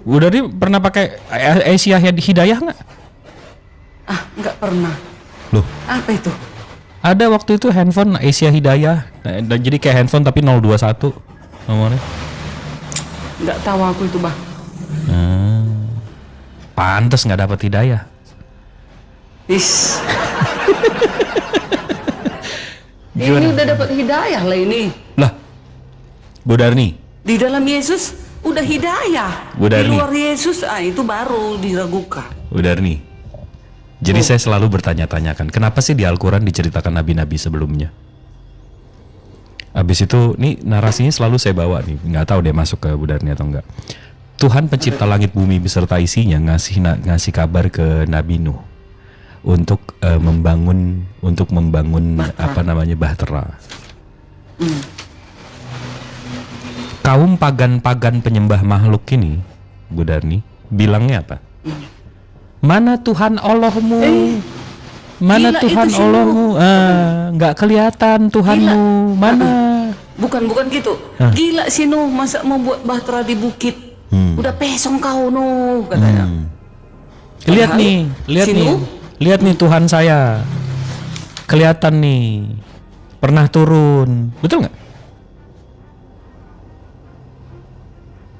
Udah nih pernah pakai Asia Hidayah nggak? Ah, nggak pernah. Loh, Apa itu? ada waktu itu handphone Asia Hidayah. Nah, jadi kayak handphone tapi 021 nomornya. Nggak tahu aku itu, Bah. Pantes nggak dapat hidayah. Is. Gimana? Ini udah dapat hidayah lah ini. Lah, Bu Darni. Di dalam Yesus udah hidayah. Bu Di Darni. luar Yesus, itu baru diragukan. Bu Darni. Jadi saya selalu bertanya-tanyakan, kenapa sih di Al-Quran diceritakan nabi-nabi sebelumnya? Habis itu, nih narasinya selalu saya bawa nih, nggak tahu dia masuk ke Bu Darni atau enggak. Tuhan pencipta langit bumi beserta isinya ngasih kabar ke Nabi Nuh untuk membangun bahtera. Kaum pagan-pagan penyembah makhluk ini, Bu Darni, bilangnya apa? Mana Tuhan Allahmu? Mana gila, Tuhan itu sih, Allahmu? Nggak kelihatan Tuhanmu. Mana? Bukan gitu. Gila sih Nuh, masa mau buat bahtera di bukit? Udah pesong kau Nuh, katanya. Lihat Padahal nih, si Nuh, lihat nih Tuhan saya. Kelihatan nih, pernah turun, betul nggak?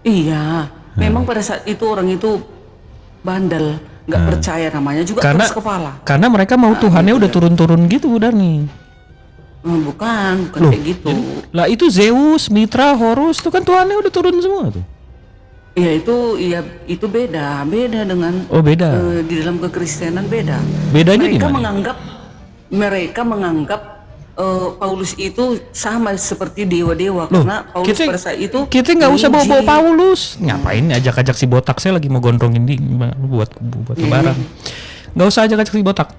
iya, memang pada saat itu orang itu bandel, nggak percaya, namanya juga keras kepala. Karena mereka mau Tuhannya udah turun-turun gitu udah nih. Bukan Loh, kayak gitu. Lah itu Zeus, Mitra, Horus itu kan Tuhannya udah turun semua tuh. Iya itu beda dengan Oh beda. di dalam kekristenan beda. Bedanya Mereka gimana? menganggap Paulus itu sama seperti dewa-dewa, karena Paulus pada saat itu kita nggak usah bawa menguji. Paulus. Ngapain ajak-ajak si botak, saya lagi mau gondrongin di buat lebaran. Nggak usah ajak-ajak si botak.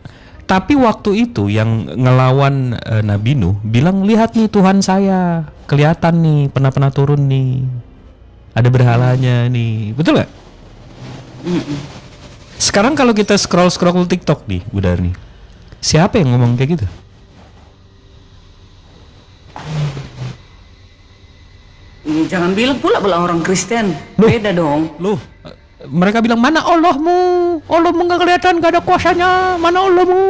Tapi waktu itu yang ngelawan Nabi Nuh bilang, lihat nih Tuhan saya, kelihatan nih pernah turun nih, ada berhalanya nih, betul nggak? Sekarang kalau kita scroll TikTok nih, Bu Darni, siapa yang ngomong kayak gitu? Jangan bilang pula orang Kristen. Loh. Beda dong. Loh, mereka bilang mana Allahmu? Allahmu nggak kelihatan, nggak ada kuasanya. Mana Allahmu?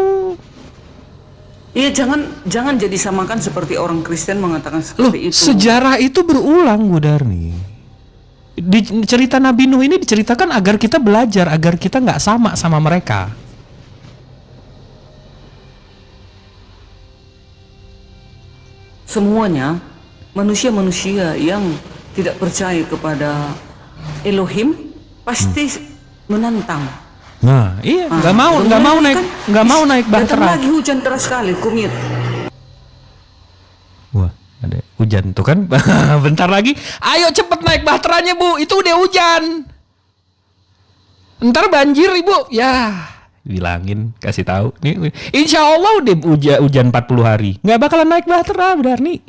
Iya, jangan jadi samakan seperti orang Kristen mengatakan Loh, seperti itu. sejarah itu berulang, Bu Darni. Di cerita Nabi Nuh ini diceritakan agar kita belajar, agar kita nggak sama mereka. Semuanya manusia-manusia yang tidak percaya kepada Elohim pasti menantang. Nah, iya, nggak mau naik Datang bahtera. lagi hujan deras sekali, kumit. Wah, ada hujan tuh kan. Bentar lagi, ayo cepet naik bahteranya Bu, itu udah hujan. Ntar banjir Ibu. Ya, bilangin, kasih tahu. Nih, insya Allah udah hujan 40 hari. Nggak bakalan naik bahtera, benar nih.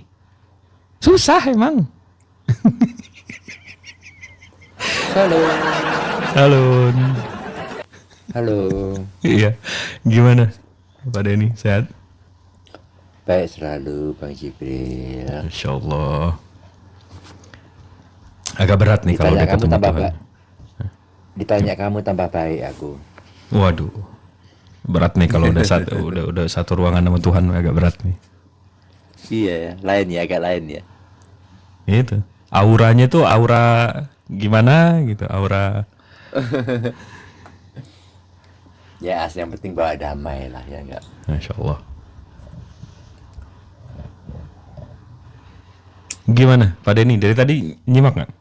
Susah emang. Halo. Halo. Iya, gimana Pak Denny, sehat? Baik selalu Bang Jibril. Insya Allah. Agak berat nih kalau udah Ditanya kamu ketemu tambah Tuhan. baik. Ditanya kamu tambah baik aku. Waduh, berat nih kalau udah satu ruangan sama Tuhan, agak berat nih. Iya, lain ya, agak lain ya. Itu auranya tuh aura gimana gitu, aura. Ya, yang penting bawa damai lah ya enggak. Masya Allah. Gimana Pak Denny, dari tadi nyimak nggak?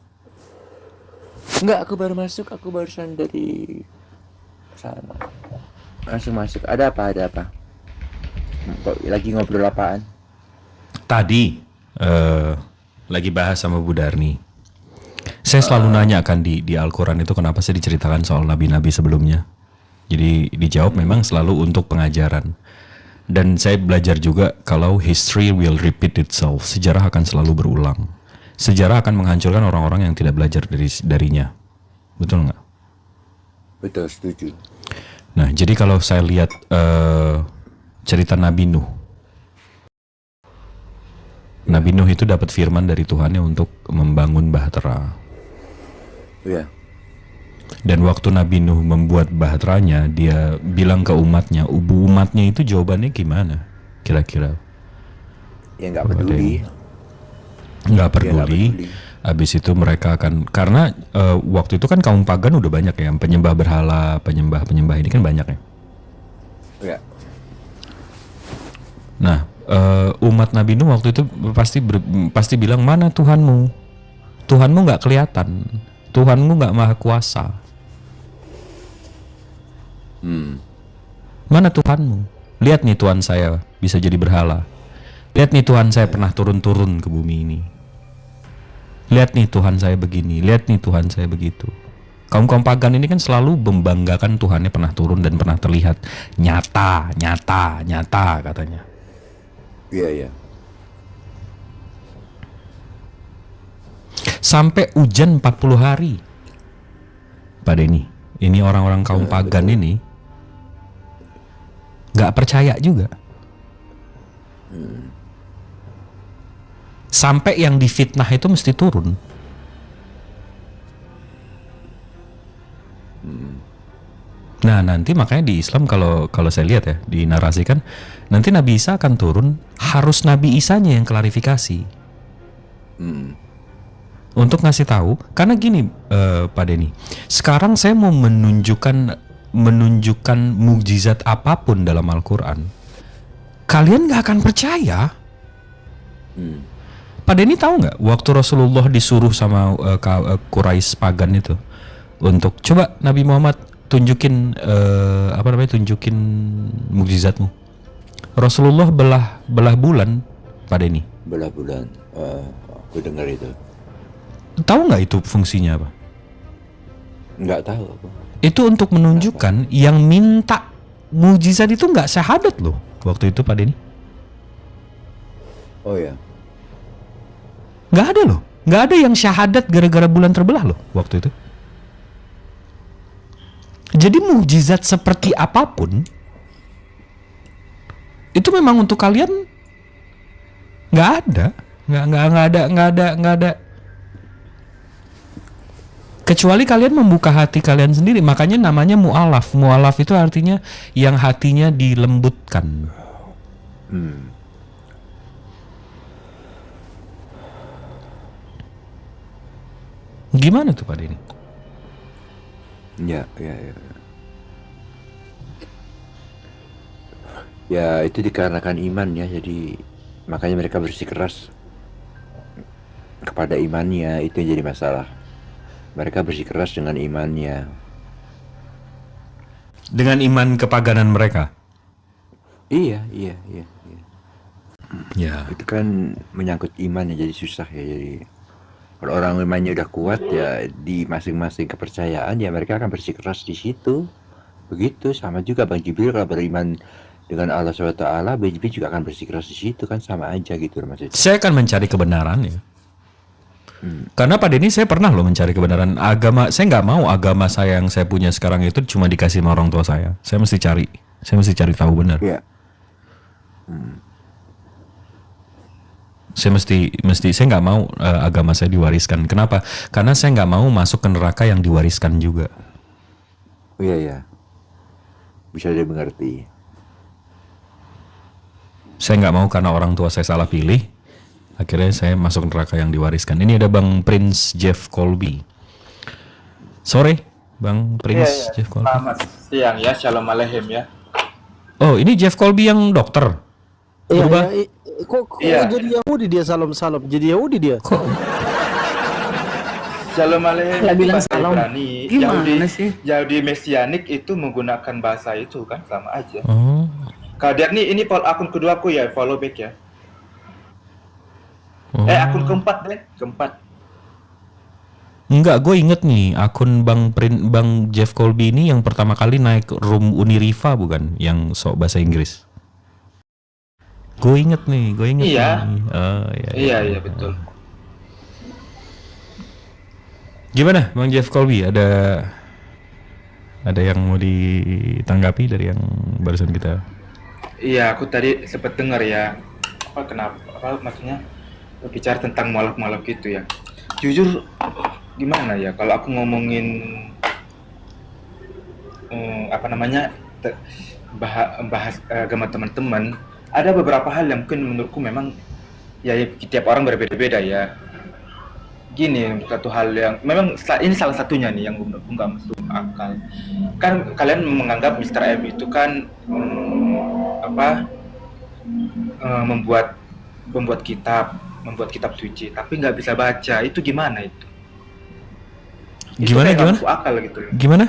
Enggak, aku baru masuk, aku barusan dari sana. Langsung masuk. Ada apa? Kok lagi ngobrol apaan? Tadi lagi bahas sama Bu Darni. Saya selalu nanya kan di Al-Quran itu kenapa sih diceritakan soal nabi-nabi sebelumnya. Jadi dijawab memang selalu untuk pengajaran. Dan saya belajar juga kalau history will repeat itself. Sejarah akan selalu berulang. Sejarah akan menghancurkan orang-orang yang tidak belajar darinya. Betul nggak? Betul, setuju. Nah, jadi kalau saya lihat cerita Nabi Nuh. Nabi Nuh itu dapat firman dari Tuhannya untuk membangun bahtera. Iya. Dan waktu Nabi Nuh membuat bahteranya, dia bilang ke umatnya, umatnya itu jawabannya gimana? Kira-kira? Ya nggak peduli. Nggak peduli. Habis itu mereka akan, karena waktu itu kan kaum pagan udah banyak ya, penyembah berhala, penyembah ini kan banyak ya. Ya. Nah, umat Nabi Nuh waktu itu pasti bilang, mana Tuhanmu? Tuhanmu nggak kelihatan, Tuhanmu nggak maha kuasa. Mana Tuhanmu? Lihat nih Tuhan saya bisa jadi berhala. Lihat nih Tuhan saya pernah turun-turun ke bumi ini. Lihat nih Tuhan saya begini. Lihat nih Tuhan saya begitu. Kaum-kaum pagan ini kan selalu membanggakan Tuhannya pernah turun dan pernah terlihat. Nyata katanya. Iya. Sampai hujan 40 hari. Pak Denny, ini orang-orang kaum pagan ini nggak percaya juga. Sampai yang difitnah itu mesti turun. Nah nanti makanya di Islam kalau saya lihat ya, dinarasikan nanti Nabi Isa akan turun, harus Nabi Isanya yang klarifikasi. Untuk ngasih tahu, karena gini Pak Denny, sekarang saya mau menunjukkan mukjizat apapun dalam Al-Quran, kalian gak akan percaya. Pak Denny tahu nggak waktu Rasulullah disuruh sama Quraisy pagan itu untuk coba Nabi Muhammad tunjukin tunjukin mukjizatmu. Rasulullah belah bulan, Pak Denny. Belah bulan. Aku dengar itu. Tahu nggak itu fungsinya apa? Nggak tahu aku. Itu untuk menunjukkan yang minta mukjizat itu nggak syahadat loh waktu itu Pak Denny. Oh ya. Nggak ada loh, nggak ada yang syahadat gara-gara bulan terbelah loh waktu itu. Jadi mukjizat seperti apapun itu memang untuk kalian nggak ada. Kecuali kalian membuka hati kalian sendiri, makanya namanya mu'alaf. Mu'alaf itu artinya yang hatinya dilembutkan. Gimana tuh Pak Denny? Ya. Ya itu dikarenakan iman ya, jadi makanya mereka bersikeras kepada imannya, itu yang jadi masalah. Mereka bersikeras dengan imannya. Dengan iman kepaganan mereka? Iya. Ya. Itu kan menyangkut iman ya, jadi susah ya. Jadi kalau orang imannya udah kuat ya di masing-masing kepercayaan ya mereka akan bersikeras di situ. Begitu, sama juga Bang Jibril kalau beriman dengan Allah SWT, Bang Jibril juga akan bersikeras di situ, kan sama aja gitu maksudnya. Saya akan mencari kebenaran ya. Karena Pak Denny saya pernah loh mencari kebenaran agama. Saya nggak mau agama saya yang saya punya sekarang itu cuma dikasih sama orang tua saya. Saya mesti cari tahu benar. Iya. Saya saya nggak mau agama saya diwariskan. Kenapa? Karena saya nggak mau masuk ke neraka yang diwariskan juga. Oh iya. Bisa dimengerti. Saya nggak mau karena orang tua saya salah pilih, akhirnya saya masuk neraka yang diwariskan. Ini ada Bang Prince Jeff Colby. Sore, Bang Prince Jeff Colby. Selamat siang ya, Shalom Aleichem ya. Oh, ini Jeff Colby yang dokter. Berubah? Kok Iya. jadi Yahudi dia, salam jadi Yahudi dia. Shalom Aleichem. Lah bilang bahasa salam. Ibrani. Gimana sih? Yahudi Mesianik itu menggunakan bahasa itu kan, sama aja. Oh. Kader nih, ini akun kedua aku ya, follow back ya. Oh. Akun keempat. Enggak, gue inget nih akun Bang Jeff Colby ini yang pertama kali naik room Uniriva bukan, yang sok bahasa Inggris. Gue inget nih. Iya. Nih. Oh, Iya, betul. Gimana Bang Jeff Colby? Ada yang mau ditanggapi dari yang barusan kita? Iya, aku tadi sempat dengar ya. Apa maksudnya bicara tentang mualaf-mualaf gitu ya. Jujur gimana ya, kalau aku ngomongin apa namanya bahas agama teman-teman, ada beberapa hal yang mungkin menurutku memang ya tiap orang berbeda-beda ya. Gini, satu hal yang memang ini salah satunya nih yang menurutku nggak masuk akal. Kan kalian menganggap Mr. M itu kan membuat kitab suci, tapi nggak bisa baca. Itu gimana itu? Gimana Itu kayak nggak gimana? masuk akal gitu loh. Gimana?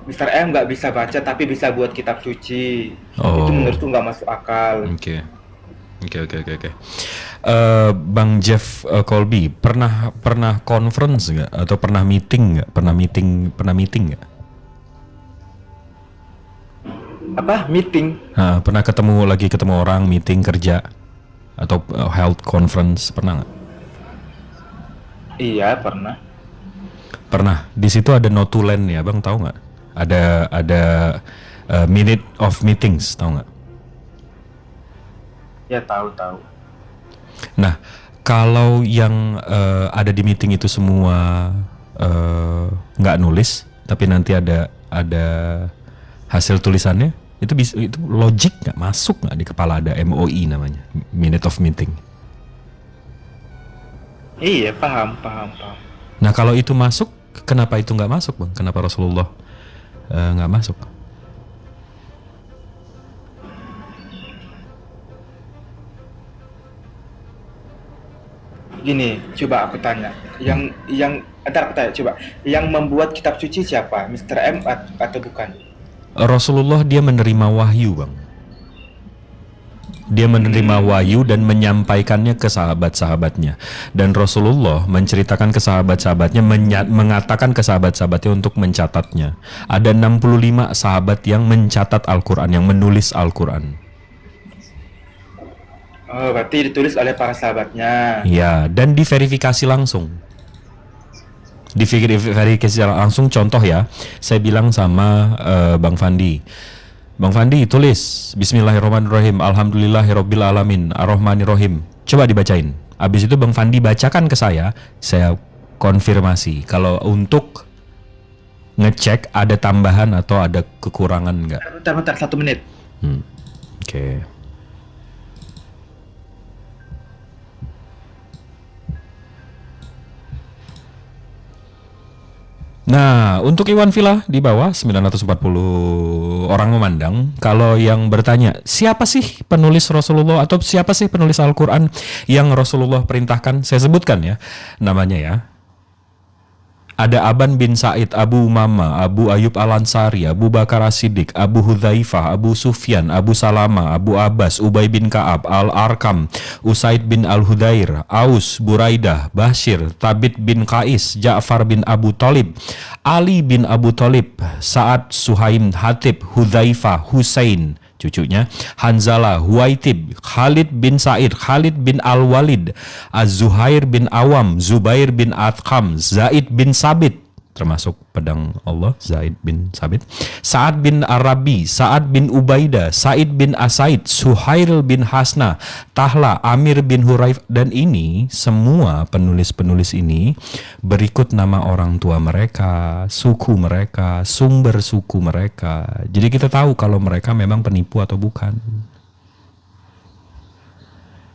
Mr. M nggak bisa baca tapi bisa buat kitab suci. Oh. Itu menurutku nggak masuk akal. Oke. Bang Jeff Colby pernah conference nggak atau pernah meeting nggak? Pernah meeting nggak? Apa? Meeting? Pernah ketemu orang meeting kerja atau health conference pernah nggak? Iya, pernah. Pernah. Di situ ada notulen ya, Bang, tahu nggak? Ada minute of meetings, tahu nggak? Ya, tahu. Nah, kalau yang ada di meeting itu semua nggak nulis, tapi nanti ada hasil tulisannya, itu logik nggak masuk nggak di kepala? Ada MOI namanya, minute of meeting. Iya, paham. Nah, kalau itu masuk, kenapa itu nggak masuk, Bang? Kenapa Rasulullah nggak masuk? Gini, coba aku tanya. Ntar aku tanya, coba. Yang membuat kitab suci siapa? Mr. M atau bukan? Rasulullah dia menerima wahyu, Bang. Dia menerima wahyu dan menyampaikannya ke sahabat-sahabatnya. Dan Rasulullah menceritakan ke sahabat-sahabatnya, mengatakan ke sahabat-sahabatnya untuk mencatatnya. Ada 65 sahabat yang mencatat Al-Quran, yang menulis Al-Quran. Oh, berarti ditulis oleh para sahabatnya. Ya, dan diverifikasi langsung. Diverifikasi langsung, contoh ya, saya bilang sama Bang Fandi, tulis Bismillahirrahmanirrahim, Alhamdulillahirabbil alamin, Ar-Rahmanirrahim. Coba dibacain. Habis itu Bang Fandi bacakan ke saya konfirmasi kalau untuk ngecek ada tambahan atau ada kekurangan enggak. Bentar, 1 menit. Oke. Nah, untuk Iwan Villa di bawah 940 orang memandang. Kalau yang bertanya, siapa sih penulis Rasulullah atau siapa sih penulis Al-Quran yang Rasulullah perintahkan? Saya sebutkan ya namanya ya. Ada Aban bin Sa'id, Abu Umama, Abu Ayyub Al-Ansari, Abu Bakar As-Siddiq, Abu Hudzaifah, Abu Sufyan, Abu Salama, Abu Abbas, Ubay bin Ka'ab, Al-Arkam, Usaid bin Al-Hudair, Aus, Buraidah, Bashir, Thabit bin Qais, Ja'far bin Abu Talib, Ali bin Abu Talib, Sa'ad, Suhaim, Hatib, Hudzaifah, Husain, cucunya, Hanzalah, Huwaitib, Khalid bin Sa'id, Khalid bin Al-Walid, Az-Zuhair bin Awam, Zubair bin Atqam, Zaid bin Sabit, termasuk pedang Allah, Zaid bin Sabit, Sa'ad bin Arabi, Sa'ad bin Ubaidah, Sa'id bin Asaid, Suhail bin Hasna, Tahla, Amir bin Huraif. Dan ini semua penulis-penulis ini berikut nama orang tua mereka, suku mereka, sumber suku mereka. Jadi kita tahu kalau mereka memang penipu atau bukan.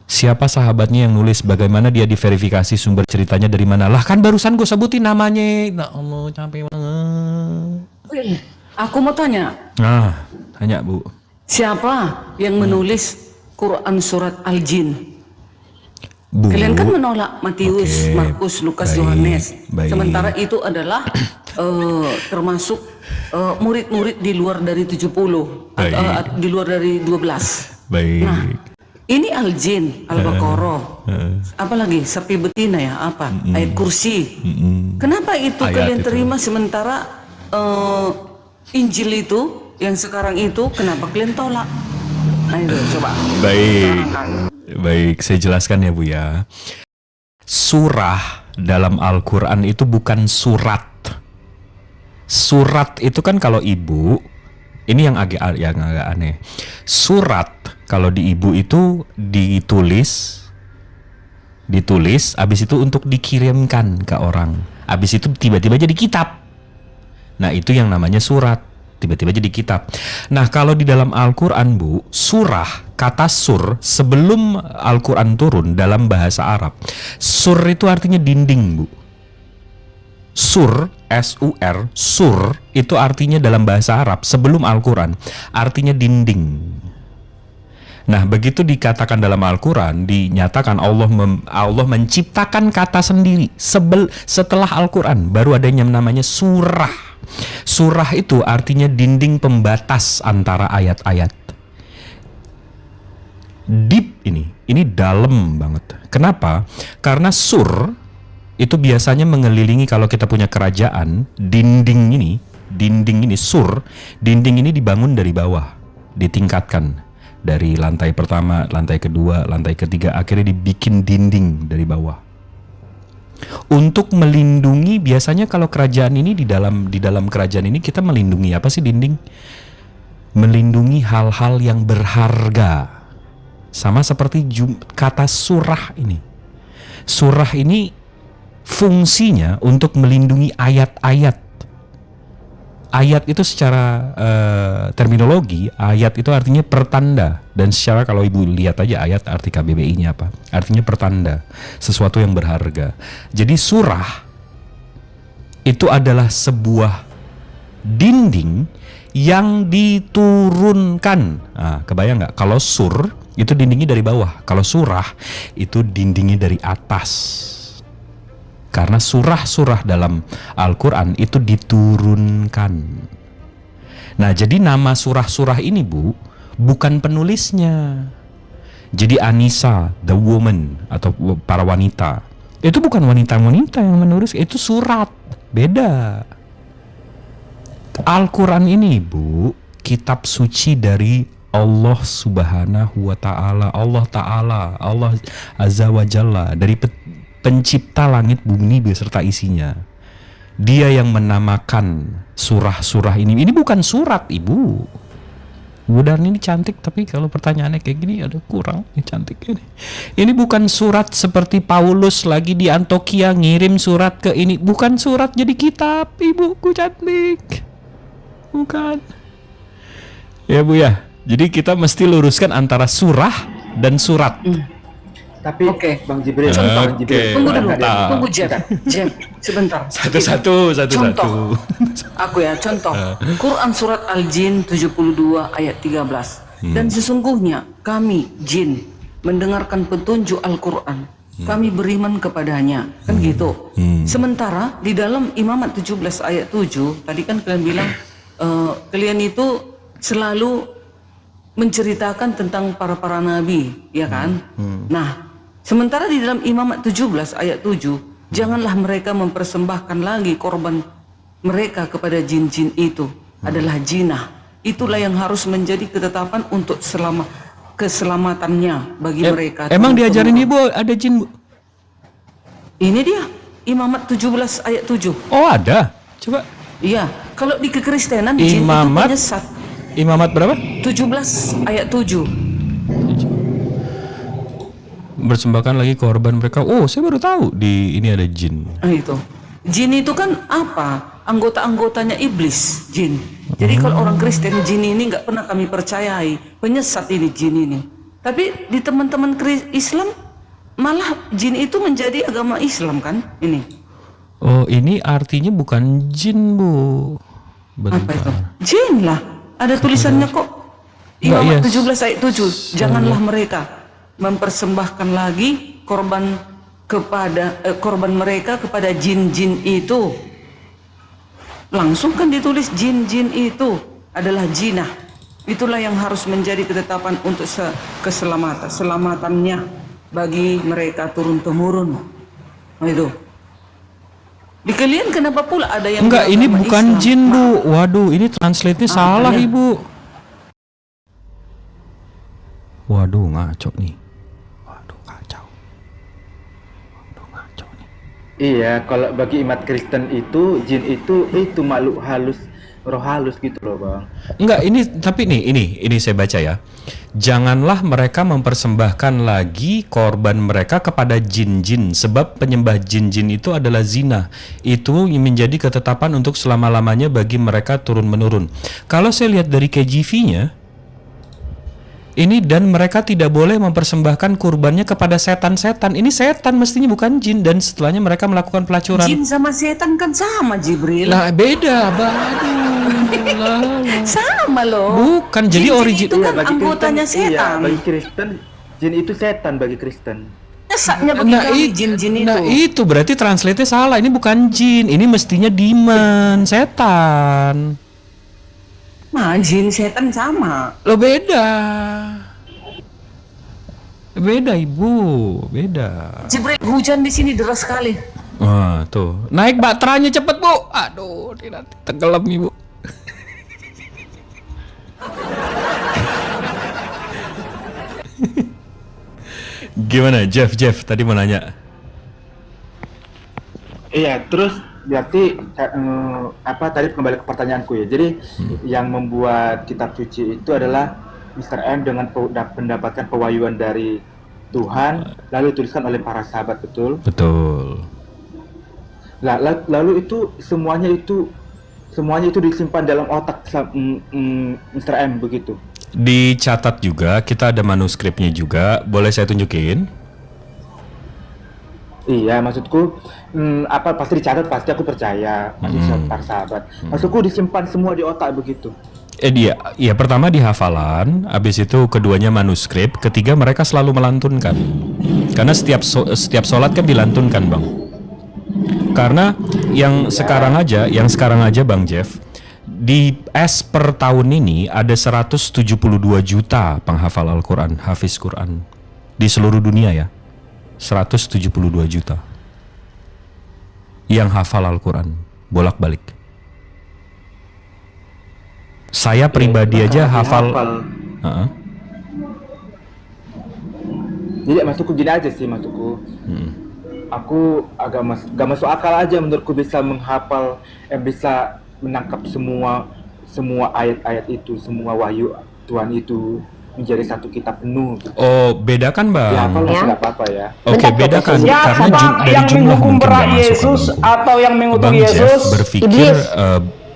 Siapa sahabatnya yang nulis, bagaimana dia diverifikasi sumber ceritanya dari mana. Lah kan barusan gue sebutin namanya. Nah Allah, capek banget. Aku mau tanya, Tanya Bu. siapa yang menulis Quran surat Al-Jin? Bu. Kalian kan menolak Matius, Oke, Markus, Lukas, baik, Yohanes. baik. Sementara itu adalah termasuk murid-murid di luar dari 70 atau di luar dari 12. Baik. Nah, ini Al-Jin, Al-Baqarah, apalagi sapi betina ya, apa? Ayat kursi. Kenapa itu Ayat kalian itu. terima sementara Injil itu yang sekarang itu kenapa kalian tolak? Nah itu coba. Baik, saya jelaskan ya Bu ya. Surah dalam Al-Quran itu bukan surat. Surat itu kan kalau ibu, ini yang agak aneh. Surat kalau di ibu itu ditulis, habis itu untuk dikirimkan ke orang. Habis itu tiba-tiba jadi kitab. Nah itu yang namanya surat. tiba-tiba jadi kitab. Nah, kalau di dalam Al-Qur'an, Bu, surah, kata sur sebelum Al-Qur'an turun dalam bahasa Arab. Sur itu artinya dinding, Bu. Sur, S-U-R, sur itu artinya dalam bahasa Arab sebelum Al-Qur'an artinya dinding. Nah, begitu dikatakan dalam Al-Quran, dinyatakan Allah menciptakan kata sendiri setelah Al-Quran, baru ada yang namanya surah. Surah itu artinya dinding pembatas antara ayat-ayat. Deep ini dalam banget. Kenapa? Karena sur itu biasanya mengelilingi, kalau kita punya kerajaan, dinding ini sur, dinding ini dibangun dari bawah, ditingkatkan. Dari lantai pertama, lantai kedua, lantai ketiga, akhirnya dibikin dinding dari bawah. Untuk melindungi, biasanya kalau kerajaan ini di dalam kerajaan ini kita melindungi apa sih dinding? Melindungi hal-hal yang berharga. Sama seperti kata surah ini. Surah ini fungsinya untuk melindungi ayat-ayat. Ayat itu secara terminologi, ayat itu artinya pertanda. Dan secara kalau ibu lihat aja ayat arti KBBI-nya apa? Artinya pertanda, sesuatu yang berharga. Jadi surah itu adalah sebuah dinding yang diturunkan. Nah, kebayang nggak? Kalau sur itu dindingnya dari bawah, kalau surah itu dindingnya dari atas. Karena surah-surah dalam Al-Quran itu diturunkan. Nah, jadi nama surah-surah ini, Bu, bukan penulisnya. Jadi Anisa, the woman, atau para wanita, itu bukan wanita-wanita yang menulis, itu surat. Beda. Al-Quran ini, Bu, kitab suci dari Allah Subhanahu wa Ta'ala, Allah Azza wa Jalla, dari pencipta langit bumi beserta isinya. Dia yang menamakan surah-surah ini. Ini bukan surat, Ibu. Bu Darni ini cantik, tapi kalau pertanyaannya kayak gini ada kurang ini cantik ini. Ini bukan surat seperti Paulus lagi di Antioquia ngirim surat ke ini. Bukan surat jadi kitab, ibuku cantik. Bukan. Ya, Bu ya. Jadi kita mesti luruskan antara surah dan surat. Tapi Oke. Bang Jibril, Oke. Bang Jibril, Tunggu dulu, Mantap. tunggu Jem, sebentar. Satu-satu. Contoh, aku ya, contoh. Quran surat Al-Jin 72 ayat 13. Dan sesungguhnya kami jin mendengarkan petunjuk Al-Quran, kami beriman kepadanya, kan gitu. Sementara di dalam Imamat 17 ayat 7, tadi kan kalian bilang kalian itu selalu menceritakan tentang para nabi, ya kan? Nah, sementara di dalam Imamat 17 ayat 7, janganlah mereka mempersembahkan lagi korban mereka kepada jin-jin itu, adalah jinah. Itulah yang harus menjadi ketetapan untuk keselamatannya bagi mereka. Emang diajarin Ibu ada jin, Bu? Ini dia, Imamat 17 ayat 7. Oh, ada. Coba. Iya, kalau di kekristenan jin itu Imamat penyesat. Imamat berapa? 17 ayat 7. Bersembahkan lagi korban mereka. Oh, saya baru tahu di ini ada jin. Nah, itu. Jin itu kan apa? Anggota-anggotanya iblis, jin. Jadi kalau orang Kristen, jin ini nggak pernah kami percayai. Penyesat ini jin ini. Tapi di teman-teman Islam, malah jin itu menjadi agama Islam kan? Ini. Oh, ini artinya bukan jin, Bu. Apa itu? Bentar. Jin lah. Ada tulisannya kok. Enggak, Imamat iya. 17 ayat 7. Janganlah mereka mempersembahkan lagi korban mereka kepada jin-jin itu. Langsung kan ditulis jin-jin itu adalah jinah. Itulah yang harus menjadi ketetapan untuk keselamatannya bagi mereka turun-temurun. Nah, itu. Di kalian kenapa pula ada yang Enggak, ini beragama bukan Islam? jin, Bu. Waduh, ini translate-nya salah, ya? Ibu. Waduh, ngaco nih. Waduh, kacau. Waduh, ngaco nih. iya, kalau bagi umat Kristen itu jin itu makhluk halus roh halus gitu loh bang. Enggak, ini saya baca ya. Janganlah mereka mempersembahkan lagi korban mereka kepada jin-jin, sebab penyembah jin-jin itu adalah zina. Itu menjadi ketetapan untuk selama-lamanya bagi mereka turun-menurun. Kalau saya lihat dari KJV-nya, ini dan mereka tidak boleh mempersembahkan kurbannya kepada setan-setan. Ini setan mestinya, bukan jin. Dan setelahnya mereka melakukan pelacuran. Jin sama setan kan sama, Jibril. Lah beda, aduh. Sama loh. Bukan, jadi Jin-jin origin. itu kan anggotanya Iya, setan. bagi Kristen jin itu setan bagi Kristen. Esaknya bagi kami jin-jin itu. Nah itu berarti translate-nya salah. Ini bukan jin, ini mestinya demon, setan. Nah, jin setan sama. Lo beda. Beda ibu, beda. Jibril, hujan di sini deras sekali. Wah tuh, naik baterainya cepet bu. Aduh, ini nanti tenggelam ibu. Gimana Jeff tadi mau nanya? Iya, terus berarti tadi kembali ke pertanyaanku ya. Jadi yang membuat kitab suci itu adalah Mr. M dengan mendapatkan pewahyuan dari Tuhan, lalu dituliskan oleh para sahabat, betul? Betul. Lalu itu semuanya itu disimpan dalam otak Mr. M begitu. Dicatat juga, kita ada manuskripnya juga. Boleh saya tunjukin? Iya, maksudku pasti dicatat, pasti aku percaya, pasti para sahabat. Maksudku disimpan semua di otak begitu. Iya, pertama di hafalan, habis itu keduanya manuskrip, ketiga mereka selalu melantunkan. Karena setiap sholat kan dilantunkan, Bang. Karena yang sekarang aja Bang Jeff, di per tahun ini ada 172 juta penghafal Al-Quran, hafiz Quran di seluruh dunia ya. 172 juta yang hafal Al-Quran bolak-balik. Saya pribadi aja hafal. Jadi maksudku gini aja sih, maksudku. Aku gak masuk akal aja menurutku bisa menghafal, bisa menangkap semua ayat-ayat itu, semua wahyu Tuhan itu menjadi satu kitab penuh. Oh, bedakan Bang. Ya, kalau nggak apa-apa ya. Oke, bedakan Ya, karena dari yang jumlah menghukum mungkin berat nggak masuk Yesus ke Bang. atau yang mengutuk Bang Jeff Yesus berpikir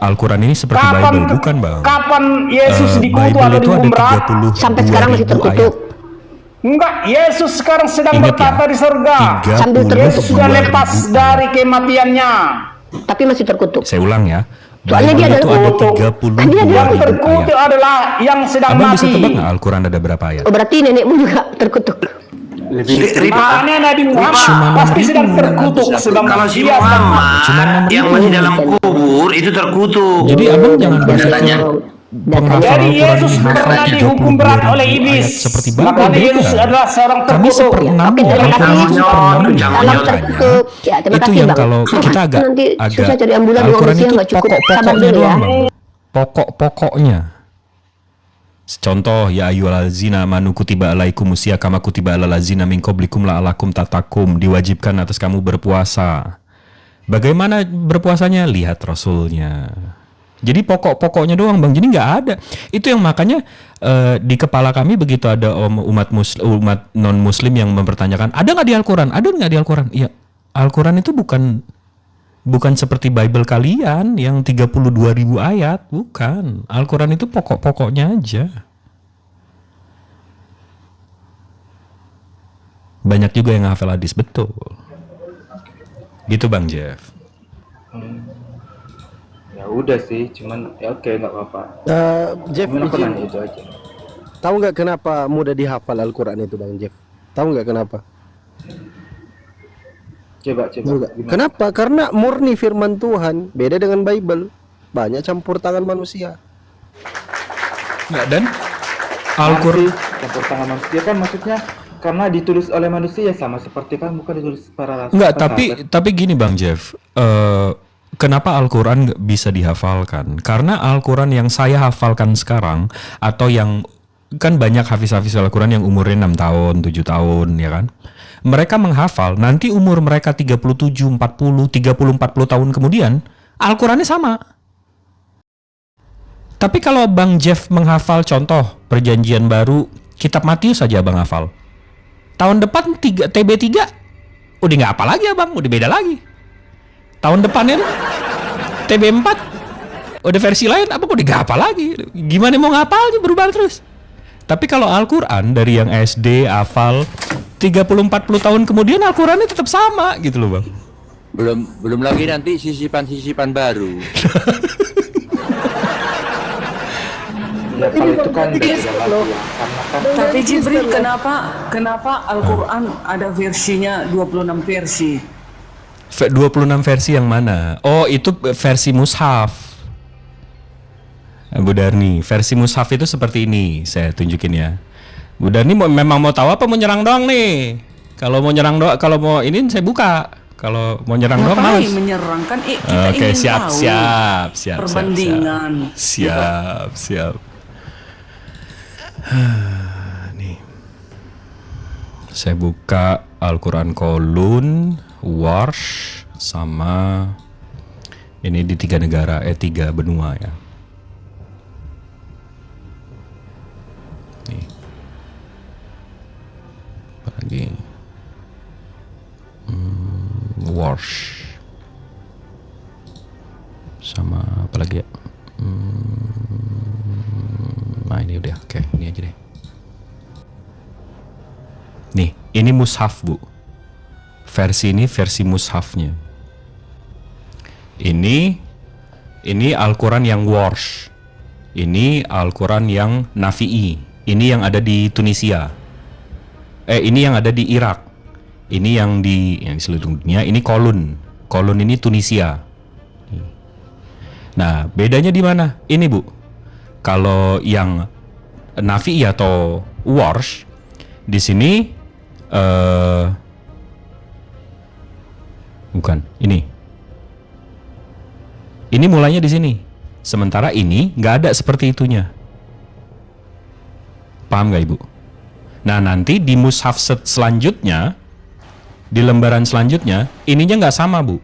Al-Quran ini seperti Bible, bukan Bang? Kapan Yesus dikutuk Bible atau itu ada dihukum berat? 32 Sampai sekarang masih terkutuk. Enggak, Yesus sekarang sedang Ingat bertata ya, di surga. 32 Sambil Yesus sudah ribu lepas ayat. dari kematiannya. Tapi masih terkutuk. Saya ulang ya. Soalnya dia Bible itu ada terkutuk. 32 Dia Yang ribu terkutuk ayat. adalah yang sedang Abang bisa mati. tebak nggak Al-Quran ada berapa ayat? Oh, berarti nenekmu juga terkutuk. Makanya Nabi Muhammad Cuma pasti 6.000. sedang terkutuk, sedang Kalau si dia sedang Muhammad Cuma 6.000. yang masih dalam kubur itu terkutuk. Jadi abang jangan berpikir Datanya. penghafal Jadi Al-Quran Yesus ini hafal pernah dihukum 32 berat ribu oleh iblis. ayat seperti Bible. Makanya Yesus beda. adalah seorang Kami terkutuk. seperenam Oke, terima kasih. Al-Quran seperenam Jangan Salam nyontek. terkutuk. Ya, terima itu kasih yang Bang. kalau kita agak Nanti susah cari ambulan, uang Al-Quran rupiah itu nggak cukup. Sabar pokok-pokoknya dulu ya. doang Bang. Pokok-pokoknya. Contoh ya ayyuhallazina amanu kutiba alaikumusya kama kutiba alal ladzina min qablikum la'alakum tattaqun, diwajibkan atas kamu berpuasa. Bagaimana berpuasanya? Lihat Rasulnya. Jadi pokok-pokoknya doang Bang. Jadi nggak ada. Itu yang makanya di kepala kami begitu ada umat non muslim yang mempertanyakan, ada nggak di Al-Quran? Ada nggak di Al-Quran? Iya. Al-Quran itu bukan seperti Bible kalian yang 32 ribu ayat, bukan. Al-Quran itu pokok-pokoknya aja. Banyak juga yang hafal hadis, betul. Gitu Bang Jeff. Ya udah sih, cuman ya oke nggak apa-apa. Jeff, Cuman aku izin. nanya itu aja. Tahu nggak kenapa mudah dihafal Al-Quran itu Bang Jeff? Tahu nggak kenapa? Coba. Tahu nggak? Gimana? Kenapa? Karena murni firman Tuhan, beda dengan Bible. Banyak campur tangan manusia. Nggak, dan Al-Quran Campur tangan manusia kan maksudnya karena ditulis oleh manusia sama seperti kan bukan ditulis para Enggak, para tapi gini Bang Jeff, kenapa Al-Quran nggak bisa dihafalkan? Karena Al-Quran yang saya hafalkan sekarang, atau yang kan banyak hafiz-hafiz Al-Quran yang umurnya 6 tahun, 7 tahun, ya kan? Mereka menghafal, nanti umur mereka 37, 40, 30, 40 tahun kemudian, Al-Qurannya sama. Tapi kalau Bang Jeff menghafal contoh perjanjian baru, kitab Matius saja Abang hafal. Tahun depan TB3 udah nggak apa lagi Abang, udah beda lagi. Tahun depannya tuh TB4 udah versi lain, Abang udah nggak apa lagi. Gimana mau ngapalnya, berubah terus. Tapi kalau Al-Quran dari yang SD hafal 30-40 tahun kemudian Al-Qurannya tetap sama gitu loh Bang. Belum lagi nanti sisipan baru. Ya kalau itu kan udah tidak lagi ya. Karena kan Tapi Jibril, kenapa Al-Quran ada versinya 26 versi? 26 versi yang mana? Oh, itu versi mushaf. Bu Darni, versi mushaf itu seperti ini. Saya tunjukin ya. Bu Darni memang mau tahu apa mau nyerang doang nih? Kalau mau nyerang doang, kalau mau ini saya buka. Kalau mau nyerang doang Ngapain males. menyerang kan? Kita Oke, ingin siap, tahu siap. perbandingan. Siap. Nih. Saya buka Al-Quran Kolun, Warsh, sama ini di 3 negara, 3 benua ya. Nih. Apa lagi? Warsh. Sama apa lagi ya? Nah ini udah, oke, ini aja deh. Nih, ini mushaf Bu. Versi ini versi mushafnya. Ini Al-Quran yang Warsh. Ini Al-Quran yang Nafi'i. Ini yang ada di Tunisia. Ini yang ada di Irak. Ini yang di seluruh dunia. Ini Kolun. Kolun ini Tunisia. Nah, bedanya di mana? Ini Bu. Kalau yang Nafi'i atau Warsh di sini bukan ini. Ini mulainya di sini. Sementara ini nggak ada seperti itunya. Paham nggak Ibu? Nah nanti di mushaf selanjutnya, di lembaran selanjutnya, ininya nggak sama Bu.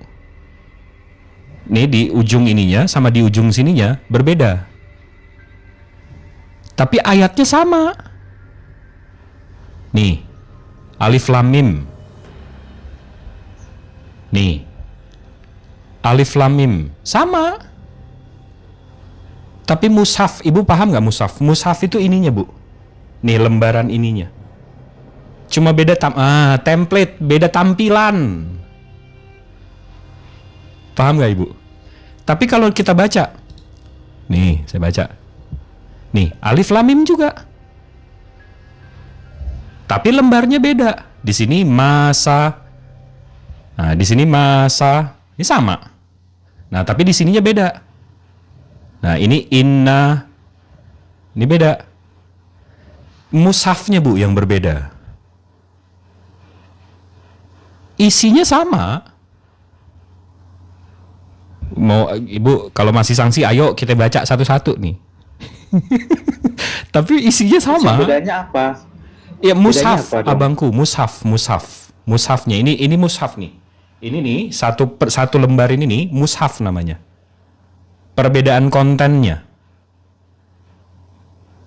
Nih di ujung ininya sama di ujung sininya berbeda. Tapi ayatnya sama. Nih, Alif Lam Mim. Nih, Alif Lam Mim sama. Tapi mushaf, Ibu paham nggak mushaf? Mushaf itu ininya Bu. Nih lembaran ininya. Cuma beda template, beda tampilan. Paham nggak Ibu? Tapi kalau kita baca, nih saya baca. Nih, Alif Lam Mim juga. Tapi lembarnya beda. Di sini masa. Nah, di sini masa. Ini sama. Nah, tapi di sininya beda. Nah, ini inna. Ini beda. Mushafnya Bu yang berbeda. Isinya sama. Mau Ibu kalau masih sanksi ayo kita baca satu-satu nih. Tapi isinya sama. bedanya apa? Ya mushaf Bedanya apa dong? abangku, mushaf. Mushafnya ini mushaf nih. Ini nih satu lembar ini nih mushaf namanya. Perbedaan kontennya.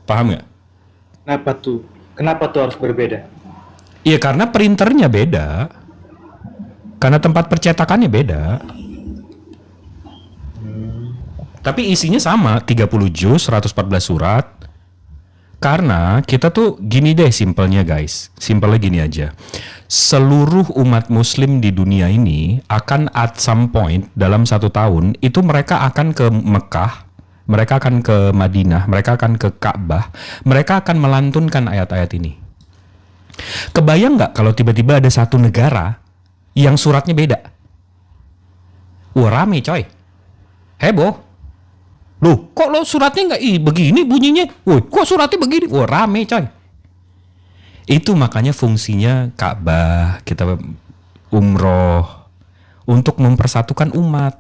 Paham nggak? Kenapa tuh harus berbeda? Iya karena printernya beda. Karena tempat percetakannya beda. Tapi isinya sama, 30 juz, 114 surat. Karena kita tuh gini deh simpelnya guys. Simpelnya gini aja. Seluruh umat muslim di dunia ini akan at some point dalam 1 tahun itu mereka akan ke Mekah, mereka akan ke Madinah, mereka akan ke Ka'bah, mereka akan melantunkan ayat-ayat ini. Kebayang nggak kalau tiba-tiba ada satu negara yang suratnya beda? Wah rame coy. Heboh. Loh, kok lo suratnya nggak begini bunyinya? Woi, kok suratnya begini? Wah, rame coy. Itu makanya fungsinya Ka'bah, kita umroh untuk mempersatukan umat.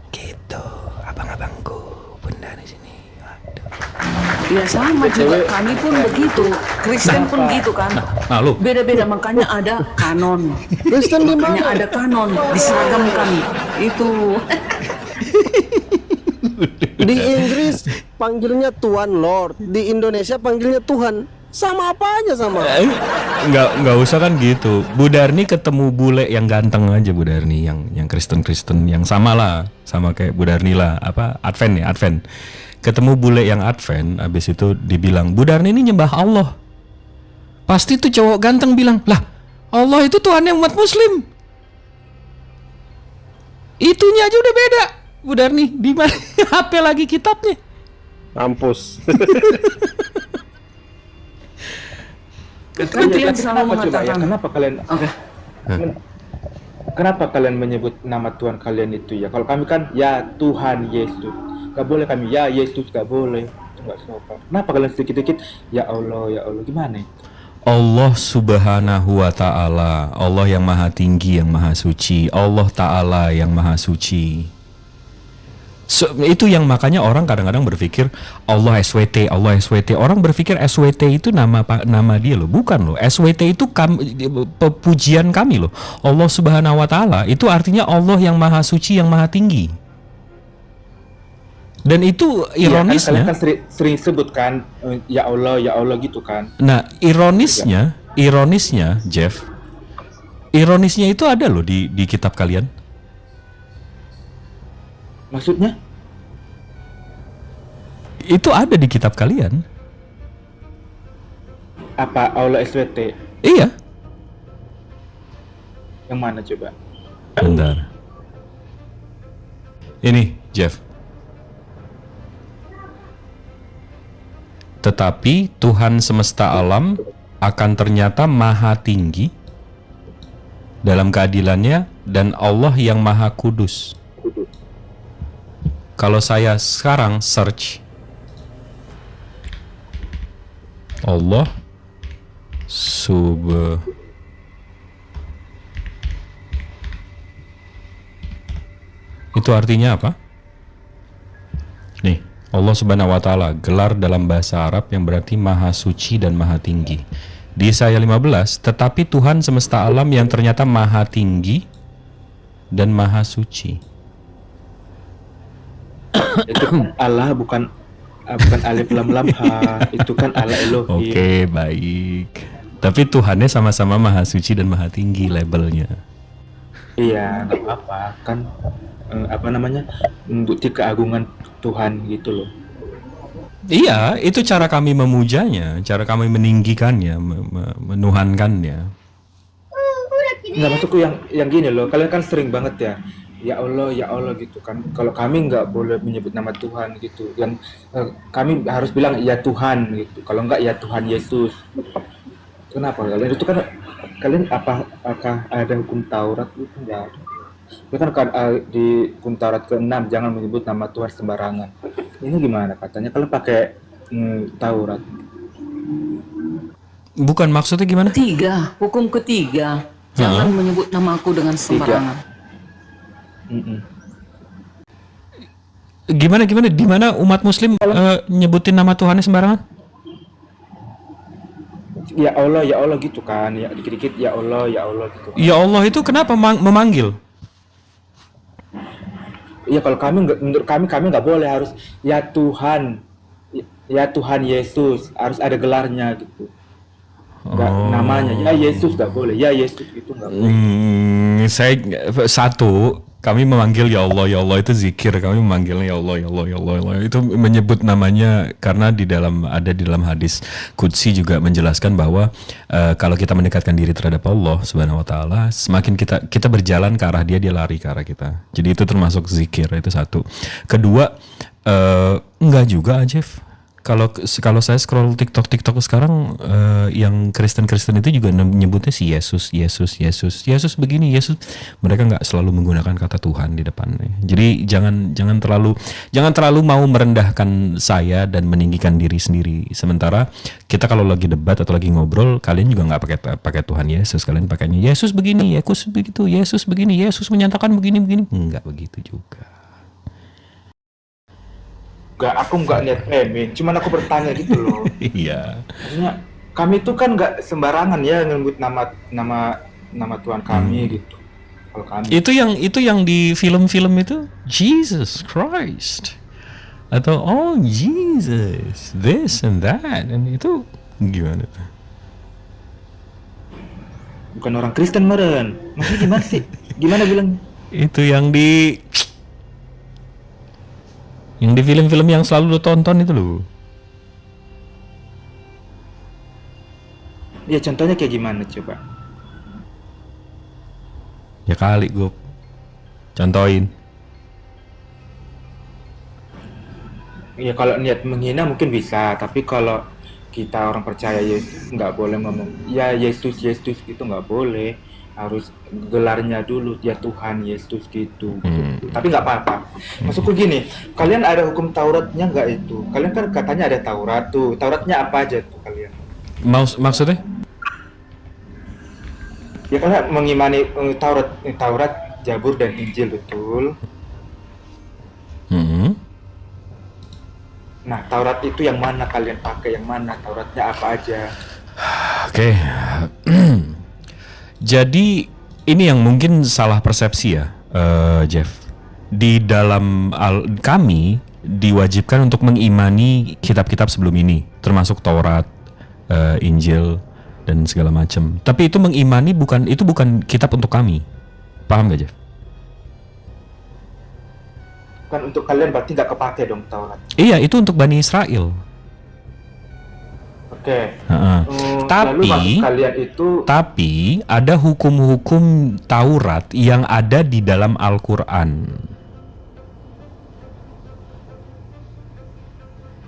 Gitu, abang-abangku, bunda di sini. Aduh. Ya sama juga, kami pun begitu. Kristen pun gitu kan. Nah, lu. Beda-beda makanya ada kanon. Kristen di Makanya mana? ada kanon di seragam kami. Itu. Di Inggris panggilnya Tuan Lord, di Indonesia panggilnya Tuhan. Sama apanya sama? Nggak usah kan gitu. Bu Darni ketemu bule yang ganteng aja, Bu Darni yang Kristen yang sama lah, sama kayak Bu Darni lah, apa Advent ya, Advent. Ketemu bule yang Advent, abis itu dibilang Bu Darni ini nyembah Allah. Pasti tuh cowok ganteng bilang, lah Allah itu Tuhannya umat Muslim. Itunya aja udah beda, Bu Darni. Di mana HP lagi kitabnya? Mampus. Kan kalian selalu Kenapa coba ya? mengatakan. Kenapa kalian Oke. Kenapa kalian menyebut nama Tuhan kalian itu ya? Kalau kami kan ya Tuhan Yesus. Gak boleh kami ya Yesus, gak boleh. Itu gak sopan. Kenapa kalian sedikit-sedikit ya Allah gimana itu? Allah Subhanahu wa Ta'ala, Allah yang Maha Tinggi, yang Maha Suci, Allah Ta'ala yang Maha Suci. Itu yang makanya orang kadang-kadang berpikir Allah SWT, Allah SWT. Orang berpikir SWT itu nama dia loh, bukan loh. SWT itu pujian kami loh. Allah Subhanahu wa Ta'ala itu artinya Allah yang Maha Suci, yang Maha Tinggi. Dan itu ironisnya, Iya, kan kalian kan sering sebut kan ya Allah gitu kan. nah ironisnya Jeff, ironisnya itu ada loh di kitab kalian. Maksudnya? Itu ada di kitab kalian. Apa Allah SWT? Iya. Yang mana coba? Bentar. Ini Jeff. Tetapi Tuhan semesta alam akan ternyata maha tinggi dalam keadilannya dan Allah yang maha kudus. Kalau saya sekarang search Allah itu artinya apa? Nih, Allah Subhanahu wa Ta'ala, gelar dalam bahasa Arab yang berarti maha suci dan maha tinggi. Di Yesaya 15, tetapi Tuhan semesta alam yang ternyata maha tinggi dan maha suci. Itu kan Allah bukan alif lam lam ha. Itu kan Allah Elohim. Oke, baik. Tapi Tuhannya sama-sama maha suci dan maha tinggi labelnya. Iya, nggak apa-apa kan apa namanya membukti keagungan Tuhan gitu loh. Iya, itu cara kami memujanya, cara kami meninggikannya, menuhankannya. Nggak maksudku yang gini loh, kalian kan sering banget ya Allah gitu kan. Kalau kami nggak boleh menyebut nama Tuhan gitu, yang kami harus bilang ya Tuhan gitu. Kalau nggak ya Tuhan Yesus. Kenapa kalian itu kan kalian apakah ada hukum Taurat itu enggak ada? Itu kan di hukum Taurat ke-6 jangan menyebut nama Tuhan sembarangan. Ini gimana katanya kalian pakai Taurat? Bukan, maksudnya gimana? Hukum ketiga, jangan menyebut nama aku dengan sembarangan. Gimana? Di mana umat Muslim nyebutin nama Tuhannya sembarangan? Ya Allah gitu kan, ya dikit-dikit ya Allah gitu. Ya Allah itu kenapa memanggil? Iya kalau menurut kami nggak boleh, harus ya Tuhan Yesus, harus ada gelarnya gitu. Nggak namanya ya Yesus nggak boleh, ya Yesus itu nggak boleh. Kami memanggil ya Allah itu zikir. Kami memanggilnya ya Allah itu menyebut namanya karena ada di dalam hadis qudsi juga menjelaskan bahwa kalau kita mendekatkan diri terhadap Allah Subhanahu wa Ta'ala, semakin kita berjalan ke arah dia lari ke arah kita. Jadi itu termasuk zikir, itu satu. Kedua, enggak juga, Jeff. Kalau saya scroll TikTok sekarang, yang Kristen itu juga nyebutnya si Yesus begini, Yesus. Mereka nggak selalu menggunakan kata Tuhan di depannya. Jadi jangan terlalu mau merendahkan saya dan meninggikan diri sendiri. Sementara kita kalau lagi debat atau lagi ngobrol, kalian juga nggak pakai Tuhan Yesus, kalian pakainya Yesus begini, Yesus begitu, Yesus begini, Yesus menyatakan begini. Nggak begitu juga. Aku nggak niat framing, cuman aku bertanya gitu loh. Iya. Maksudnya kami tuh kan nggak sembarangan ya nyebut nama Tuhan kami gitu. Kalau kami Itu yang di film-film itu Jesus Christ. Atau oh Jesus, this and that, dan itu gimana tuh? Bukan orang Kristen meren. Maksudnya gimana sih? Gimana bilang? Itu yang di film-film yang selalu lo tonton itu loh. Ya contohnya kayak gimana coba? Ya kali gue contohin. Ya kalau niat menghina mungkin bisa, tapi kalau kita orang percaya Yesus nggak boleh ngomong ya Yesus itu nggak boleh, harus gelarnya dulu ya Tuhan Yesus gitu. Tapi nggak apa-apa. Maksudku gini, kalian ada hukum Tauratnya nggak itu? Kalian kan katanya ada Taurat tuh. Tauratnya apa aja tuh kalian? Maksudnya? Ya kalian mengimani Taurat, Zabur dan Injil betul. Nah, Taurat itu yang mana kalian pakai? Yang mana? Tauratnya apa aja? Oke. Jadi ini yang mungkin salah persepsi ya, Jeff. Di dalam kami diwajibkan untuk mengimani kitab-kitab sebelum ini, termasuk Taurat, Injil dan segala macam. Tapi itu mengimani bukan kitab untuk kami. Paham gak, Jeff? Kan untuk kalian berarti nggak kepake dong Taurat. Iya, itu untuk Bani Israel. Oke. Tapi lalu maksud kalian itu Tapi ada hukum-hukum Taurat yang ada di dalam Al-Quran.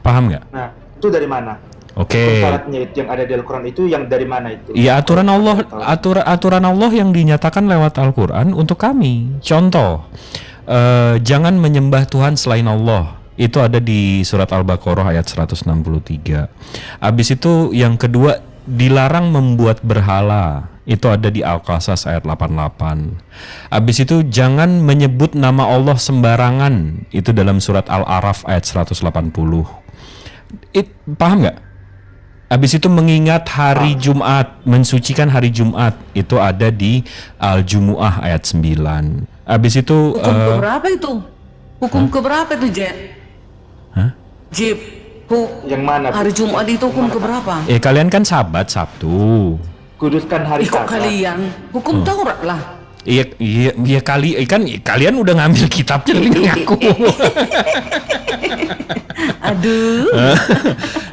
Paham nggak? nah, itu dari mana? Oke. Tauratnya itu yang ada di Al-Quran itu yang dari mana itu? Ya aturan Allah yang dinyatakan lewat Al-Quran untuk kami. Contoh, jangan menyembah Tuhan selain Allah. Itu ada di surat Al-Baqarah ayat 163. Abis itu yang kedua, dilarang membuat berhala. Itu ada di Al-Qasas ayat 88. Abis itu jangan menyebut nama Allah sembarangan. Itu dalam surat Al-Araf ayat 180. Paham nggak? Abis itu mengingat hari Jumat, mensucikan hari Jumat. Itu ada di Al-Jumu'ah ayat 9. Abis itu Hukum keberapa itu? Hukum keberapa itu, Jet? Hah? Jip. Yang mana? Hari Jumat itu hukum keberapa? Kalian kan Sabat, Sabtu. Kuduskan hari Ikut Sabat. kalian, hukum Taurat lah. Iya kalian udah ngambil kitabnya tapi ngaku. Aduh.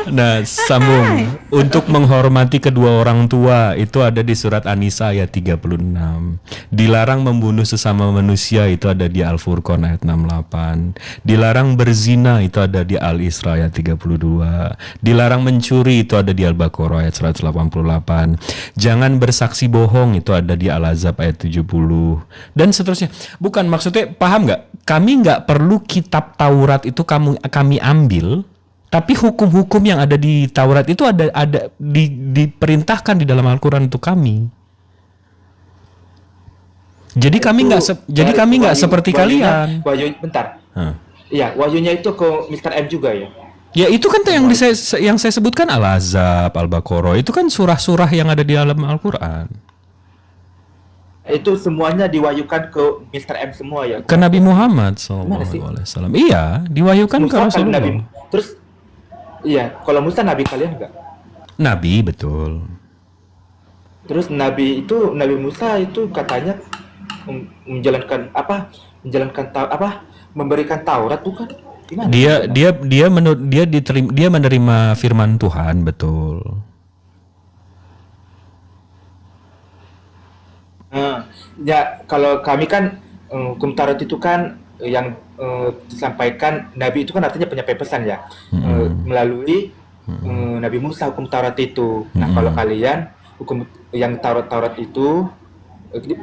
Nah, sambung. Untuk menghormati kedua orang tua itu ada di surat An-Nisa ayat 36. Dilarang membunuh sesama manusia itu ada di Al-Furqan ayat 68. Dilarang berzina itu ada di Al-Isra ayat 32. Dilarang mencuri itu ada di Al-Baqarah ayat 188. Jangan bersaksi bohong itu ada di Al-Ahzab ayat 70. Dan seterusnya. Bukan, maksudnya paham nggak? Kami nggak perlu kitab Taurat itu kami ambil, tapi hukum-hukum yang ada di Taurat itu ada diperintahkan di dalam Al-Quran untuk kami. Jadi kami nggak seperti kalian. Bentar. Iya, wahyunya itu ke Mr. M juga ya. Ya itu kan yang saya sebutkan Al-Ahzab, Al-Baqarah, itu kan surah-surah yang ada di dalam Al-Quran. Itu semuanya diwahyukan ke Mr. M semua ya? Ke Nabi Muhammad SAW. Iya, diwahyukan ke Rasulullah. Terus, iya, kalau Musa Nabi kalian enggak? Nabi, betul. Terus Nabi Musa itu katanya memberikan Taurat bukan? Gimana? Dia menerima firman Tuhan, betul. Ya kalau kami kan hukum Taurat itu kan yang disampaikan Nabi itu kan artinya penyampai pesan ya, melalui Nabi Musa hukum Taurat itu. Nah kalau kalian hukum yang Taurat itu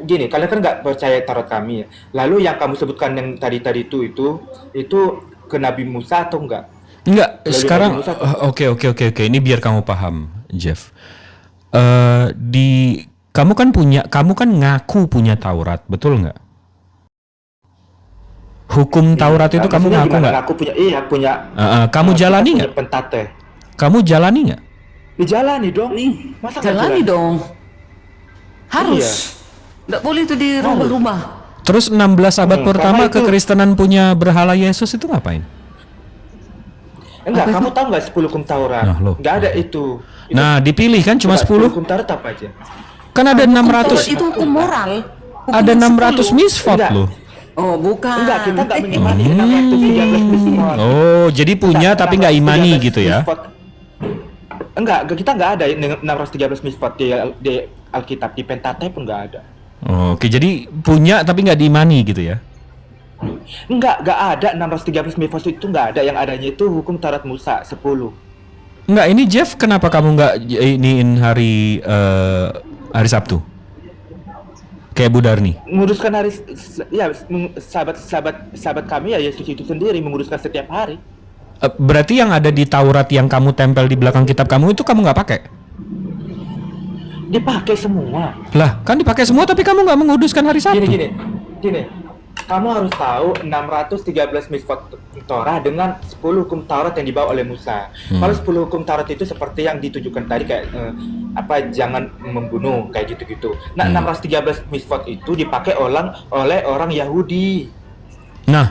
gini, kalian kan nggak percaya Taurat kami ya. Lalu yang kamu sebutkan yang tadi itu ke Nabi Musa atau enggak? Enggak, sekarang oke. Ini biar kamu paham, Jeff. Kamu kan ngaku punya Taurat, betul nggak? Hukum Taurat itu kamu ngaku nggak? Aku punya. Kamu jalani nggak? Pentate. Kamu jalani nggak? Dijalani dong. Masa jalani dong. Harus. Nggak boleh itu dirubah-rubah. Terus 16 abad pertama kekristenan punya berhala Yesus itu ngapain? Enggak, kamu tahu nggak 10 hukum Taurat? Nah, loh. Nggak ada itu. Nah, dipilih kan cuma 10. Hukum Taurat apa aja? Kan ada Hukum 600. Taurat itu hukum moral. Hukum Ada 600 10. misfot Enggak. loh. Oh, bukan. Enggak, kita nggak mengimani 613 misfot. Oh, jadi punya tapi nggak imani 613 gitu ya? misfot. Enggak, kita nggak ada 613 misfot di Alkitab, di Pentateuch pun nggak ada. Oke, jadi punya tapi nggak diimani gitu ya? Nggak ada 613 misfot itu nggak ada. Yang adanya itu hukum Taurat Musa 10. Enggak, ini Jeff kenapa kamu nggak iniin hari Sabtu? Kayak Bu Darni. Menguruskan hari, ya sahabat kami ya Yesus itu sendiri menguruskan setiap hari. Berarti yang ada di Taurat yang kamu tempel di belakang kitab kamu itu kamu nggak pakai? Dipakai semua. Lah, kan dipakai semua tapi kamu nggak menguduskan hari Sabtu. Gini. Kamu harus tahu 613 misfot Torah dengan 10 hukum Taurat yang dibawa oleh Musa. Kalau 10 hukum Taurat itu seperti yang ditujukan tadi kayak jangan membunuh kayak gitu-gitu. Nah, 613 misfot itu dipakai oleh orang Yahudi. Nah,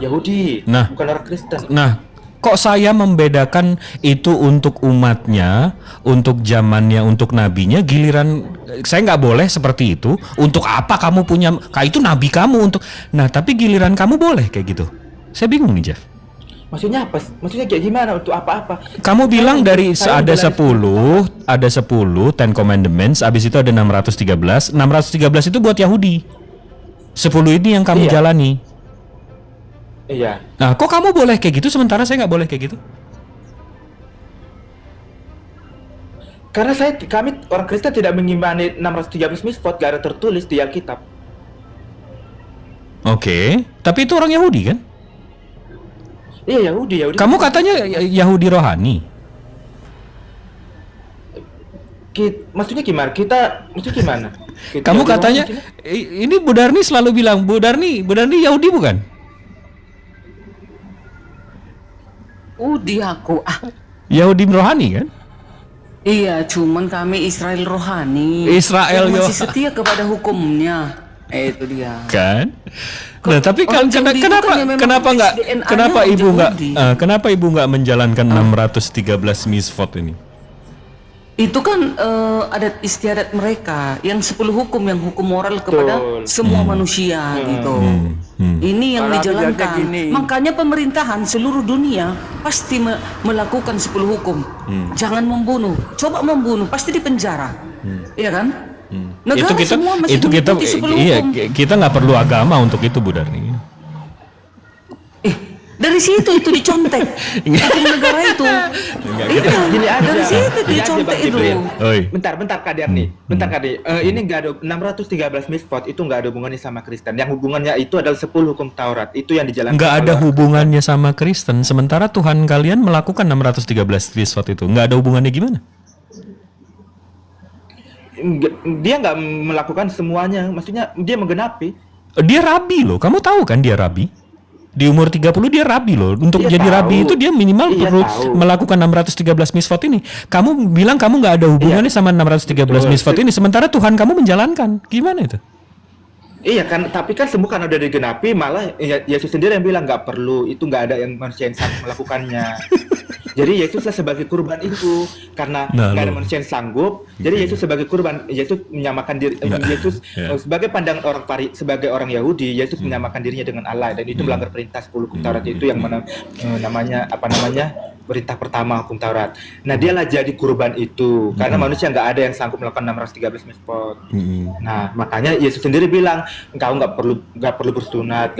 Bukan orang Kristen. Nah, kok saya membedakan itu untuk umatnya, untuk zamannya, untuk nabinya, giliran saya nggak boleh seperti itu. Untuk apa kamu punya? Itu nabi kamu untuk. Nah, tapi giliran kamu boleh kayak gitu. Saya bingung nih, Jeff. Maksudnya apa? Maksudnya kayak gimana? Untuk apa-apa? Kamu bilang dari saya ada membela 10 Ten Commandments, habis itu ada 613. 613 itu buat Yahudi. 10 ini yang kamu Iya. jalani. Iya. Nah, kok kamu boleh kayak gitu sementara saya nggak boleh kayak gitu? Karena kami orang Kristen tidak mengimani 613 misfot, gak ada tertulis di Alkitab. Oke, tapi itu orang Yahudi kan? Iya, Yahudi. Kamu katanya Yahudi rohani. Maksudnya gimana? Maksudnya gimana? Kamu Yahudi katanya rohani, ini Bu Darni selalu bilang Bu Darni Yahudi bukan? Di aku. Yahudi rohani kan? Iya, cuman kami Israel rohani. Israel yang masih rohani. setia kepada hukumnya. Itu dia. Kan? Nah, tapi Orang Yahudi itu kan yang memang kenapa nggak DNA-nya kenapa orang ibu nggak Yahudi. kenapa ibu nggak menjalankan 613 misfot ini? Itu kan adat istiadat mereka yang 10 hukum, yang hukum moral kepada Betul. semua manusia gitu. Ini yang Kalau aku dijalankan. jaga gini. Makanya pemerintahan seluruh dunia pasti melakukan 10 hukum. Jangan membunuh. Coba membunuh pasti dipenjara. Iya kan? Negara semua masih mengikuti 10 iya, hukum. kita nggak perlu agama untuk itu Bu Darni. Dari situ itu dicontek. Hukum negara itu. Iya, Gini aja. dari situ Gini aja, dicontek Bang itu. Jibril. Oi. Bentar Kak Darni. Bentar Kak Darni. Ini nggak ada 613 misfot itu nggak ada hubungannya sama Kristen. Yang hubungannya itu adalah 10 hukum Taurat. Itu yang dijalankan. Nggak ada oleh- hubungannya sama Kristen. Sementara Tuhan kalian melakukan 613 misfot itu. Nggak ada hubungannya gimana? Dia nggak melakukan semuanya. Maksudnya dia menggenapi. Dia rabi loh. Kamu tahu kan dia rabi? Di umur 30 dia rabi loh. Untuk Iya, jadi tahu. rabi itu dia minimal Iya, perlu tahu. melakukan 613 misfot ini. Kamu bilang kamu nggak ada hubungannya sama 613 Betul. misfot ini. Sementara Tuhan kamu menjalankan. Gimana itu? Iya kan, tapi kan semua kan udah digenapi, malah Yesus sendiri yang bilang nggak perlu, itu nggak ada yang manusia yang sanggup melakukannya. Jadi Yesuslah sebagai kurban itu, karena Nah, nggak ada lo. manusia yang sanggup. Jadi Yesus sebagai kurban, Yesus menyamakan diri. Yesus ya. sebagai pandangan orang sebagai orang Yahudi, Yesus menyamakan dirinya dengan Allah, dan itu melanggar perintah 10 hukum Taurat itu yang namanya perintah pertama hukum Taurat. Nah, dialah jadi kurban itu, karena manusia nggak ada yang sanggup melakukan 613 misfot. Nah, makanya Yesus sendiri bilang, engkau nggak perlu bersunat,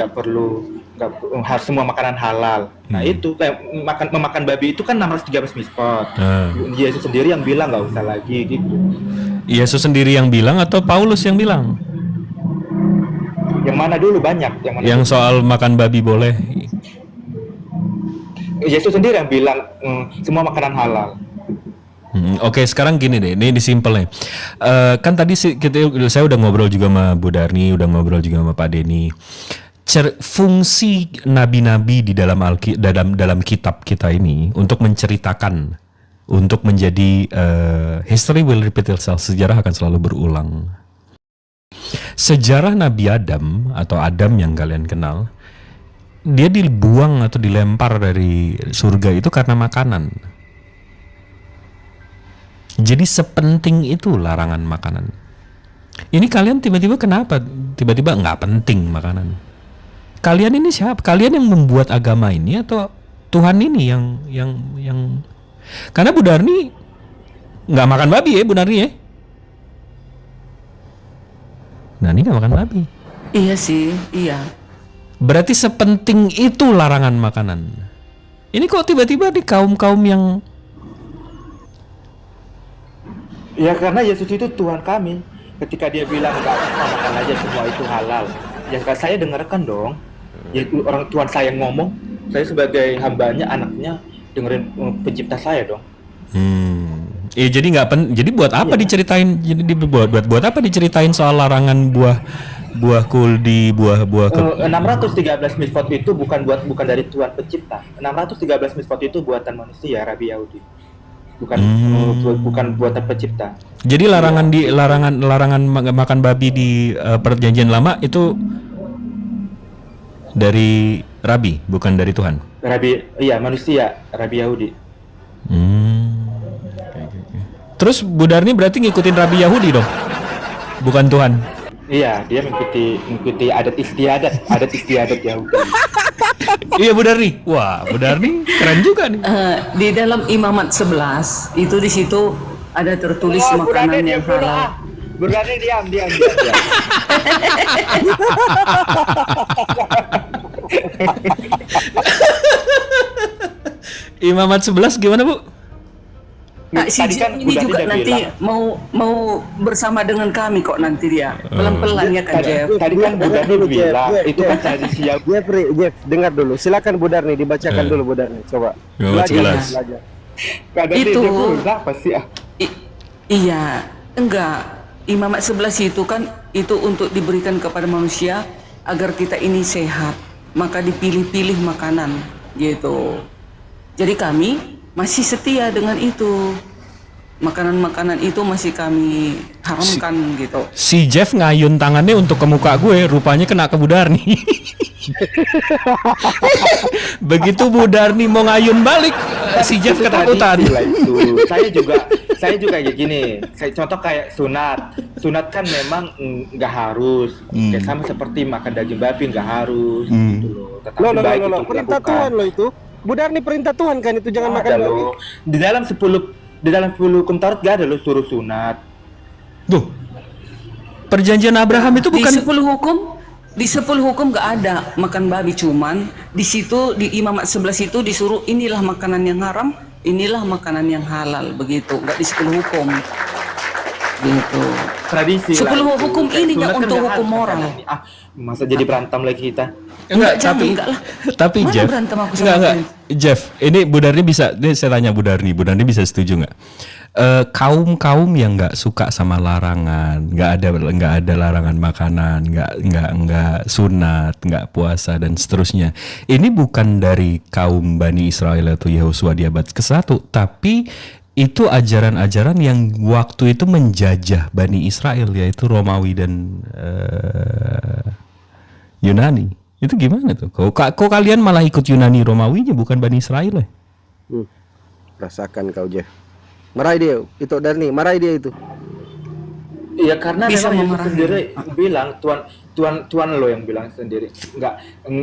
harus semua makanan halal. Nah, itu kayak memakan babi itu kan 613 misfot. Yesus sendiri yang bilang nggak usah lagi gitu. Yesus sendiri yang bilang atau Paulus yang bilang? Yang mana dulu banyak? Yang soal makan babi boleh? Yesus sendiri yang bilang semua makanan halal. Oke, sekarang gini deh, ini simpel nih. Kan tadi saya udah ngobrol juga sama Bu Darni, udah ngobrol juga sama Pak Denny. Fungsi nabi-nabi di dalam kitab kita ini untuk menceritakan, untuk menjadi history will repeat itself, sejarah akan selalu berulang. Sejarah Nabi Adam atau Adam yang kalian kenal dia dibuang atau dilempar dari surga itu karena makanan. Jadi sepenting itu larangan makanan. Ini kalian tiba-tiba kenapa? Tiba-tiba nggak penting makanan. Kalian ini siapa? Kalian yang membuat agama ini atau Tuhan ini yang karena Bu Darni nggak makan babi ya Bu Darni ya? Nah ini nggak makan babi. Iya sih, iya. Berarti sepenting itu larangan makanan. Ini kok tiba-tiba di kaum-kaum yang Ya karena Yesus itu Tuhan kami. Ketika dia bilang nggak apa makan aja semua itu halal. Ya kan saya dengarkan dong. Ya orang Tuhan saya ngomong. Saya sebagai hambanya, anaknya dengerin pencipta saya dong. jadi jadi buat apa diceritain? Jadi buat apa diceritain soal larangan buah kuldi, buah 613 mitzvot itu bukan dari Tuhan pencipta. 613 mitzvot itu buatan manusia, Rabi Yahudi. Bukan buatan pencipta. Jadi larangan makan babi di perjanjian lama itu dari Rabi, bukan dari Tuhan. Manusia, Rabi Yahudi. Terus Bu Darni berarti ngikutin Rabi Yahudi dong, bukan Tuhan. Iya, dia mengikuti adat istiadat Yahudi. Iya Bu Darni. Wah, Bu Darni keren juga nih. Di dalam Imamat 11 itu di situ ada tertulis makanan yang halal. Berani diam. Imamat 11 gimana Bu? Nah, si Tadi kan Jim ini Bu Darni juga udah nanti bilang. mau bersama dengan kami kok nanti dia. Pelan-pelan ya kan Jeff. Tadi kan Bu Darni bilang itu kan tradisi Yahudi. Jeff, dengar dulu. Silakan Bu Darni dibacakan dulu Bu Darni. Coba. Imamat 11. Belajar. Itu apa sih? iya, enggak. Imamat 11 itu kan itu untuk diberikan kepada manusia agar kita ini sehat. Maka dipilih-pilih makanan gitu. Jadi kami masih setia dengan itu. Makanan-makanan itu masih kami haramkan gitu. Si Jeff ngayun tangannya untuk ke muka gue, rupanya kena ke Bu Darni. Begitu Bu Darni mau ngayun balik, si Jeff ketakutan. Saya juga kayak gini. Contoh kayak sunat. Sunat kan memang nggak harus. Kayak sama seperti makan daging babi nggak harus. Gitu loh. Tetapi baik itu Perintah dilakukan. Tuhan lo itu. Bu Darni perintah Tuhan kan itu jangan makan Ada babi. loh. Di dalam 10 hukum Taurat gak ada loh suruh sunat. Tuh. Perjanjian Abraham itu bukan Di 10 hukum nggak ada makan babi, cuman di situ di Imamat 11 itu disuruh inilah makanan yang haram, inilah makanan yang halal, begitu. Nggak di 10 hukum. Gitu. Tradisi 10 lah itu. hukum Kayak ini sunat nggak kan untuk nggak hukum harus moral. makan. Masa jadi berantem lagi kita? enggak, enggak lah. tapi Mana Jeff. berantem aku sama Enggak. kalian? Jeff, ini Bu Darni bisa, ini saya tanya Bu Darni bisa setuju nggak? Kaum yang nggak suka sama larangan, nggak ada larangan makanan, nggak sunat, nggak puasa dan seterusnya. Ini bukan dari kaum Bani Israel atau Yehosua di abad ke-1, tapi itu ajaran-ajaran yang waktu itu menjajah Bani Israel, yaitu Romawi dan Yunani. Itu gimana tuh? Kok kalian malah ikut Yunani Romawinya bukan Bani Israel ya? Rasakan kau Jeff. Marahi dia, itu Darni, marahi dia itu. Iya karena Bisa memang Yesus memarahi. sendiri bilang Tuhan lo yang bilang sendiri nggak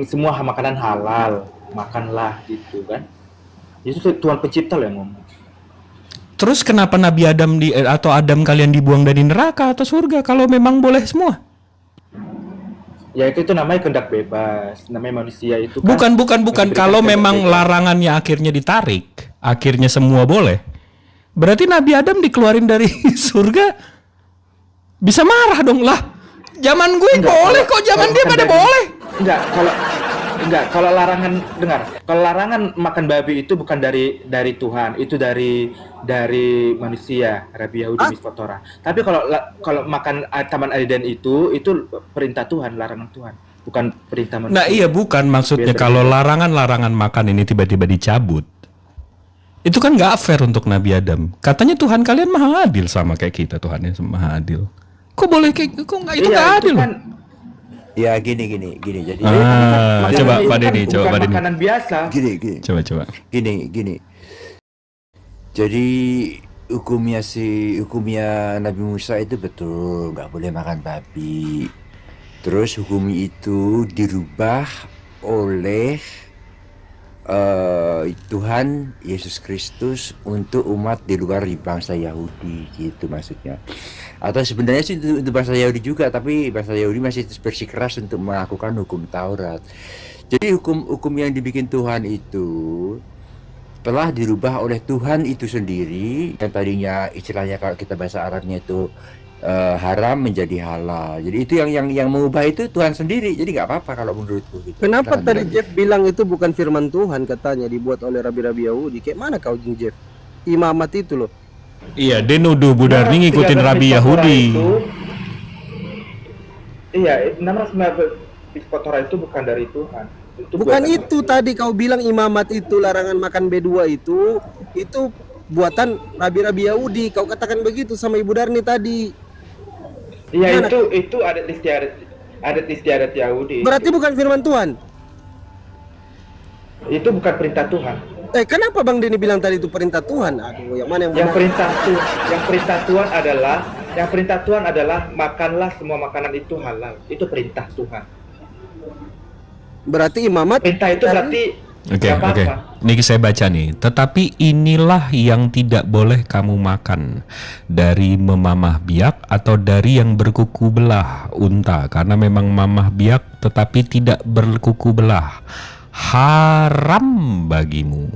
semua makanan halal makanlah gitu kan. Yesus Tuhan pencipta lo yang ngomong. Terus kenapa Nabi Adam atau Adam kalian dibuang dari neraka atau surga kalau memang boleh semua? Ya itu namanya kehendak bebas, namanya manusia itu kan. Bukan. diberikan Kalau kehendak memang bebas. larangannya akhirnya ditarik, akhirnya semua boleh. Berarti Nabi Adam dikeluarin dari surga, bisa marah dong lah. Zaman gue Enggak, boleh kalau- kok, zaman kalau dia makan pada daging- boleh. Kalau larangan dengar, kalau larangan makan babi itu bukan dari Tuhan, itu dari manusia, Rabi Yahudi Mitzvot Torah. Tapi kalau makan taman Eden itu perintah Tuhan, larangan Tuhan, bukan perintah manusia. Nah iya bukan maksudnya Beda. kalau larangan makan ini tiba-tiba dicabut. Itu kan nggak fair untuk Nabi Adam. Katanya Tuhan kalian maha adil sama kayak kita, Tuhannya maha adil. Kok boleh kayak kok nggak itu nggak adil? kan, Ya gini. Jadi Coba Itu Pak kan Denny, coba bukan Pak Denny. makanan biasa. gini. Coba. Gini. Jadi hukumnya Nabi Musa itu betul, nggak boleh makan babi. Terus hukum itu dirubah oleh Tuhan Yesus Kristus untuk umat di luar bangsa Yahudi, gitu maksudnya. Atau sebenarnya sih untuk bangsa Yahudi juga, tapi bangsa Yahudi masih bersikeras untuk melakukan hukum Taurat. Jadi hukum yang dibikin Tuhan itu telah dirubah oleh Tuhan itu sendiri, yang tadinya istilahnya kalau kita bahasa Arabnya itu haram menjadi halal. Jadi itu yang mengubah itu Tuhan sendiri. Jadi nggak apa-apa kalau menurutku gitu. Kenapa Silakan, tadi Bang. Jeff bilang itu bukan firman Tuhan, katanya dibuat oleh rabi-rabi Yahudi? Kayak mana kau Jeff? Imamat itu loh. Iya, dia nuduh Budarni ngikutin 613 Rabi Torah Yahudi. Iya, 615 Torah itu bukan dari Tuhan. Bukan buatan itu tadi kau bilang imamat itu larangan makan B2 itu buatan rabi-rabi Yahudi. Kau katakan begitu sama Ibu Darni tadi. Iya, Mana? itu adat istiadat Yahudi. Berarti bukan firman Tuhan. Itu bukan perintah Tuhan. Kenapa Bang Denny bilang tadi itu perintah Tuhan? Aduh, yang mana yang Yang benar? perintah Tuhan adalah makanlah semua makanan itu halal. Itu perintah Tuhan. Berarti imamat Perintah itu berarti Oke. nggak apa-apa. Ini saya baca nih. Tetapi inilah yang tidak boleh kamu makan, dari memamah biak atau dari yang berkuku belah unta, karena memang mamah biak tetapi tidak berkuku belah haram bagimu.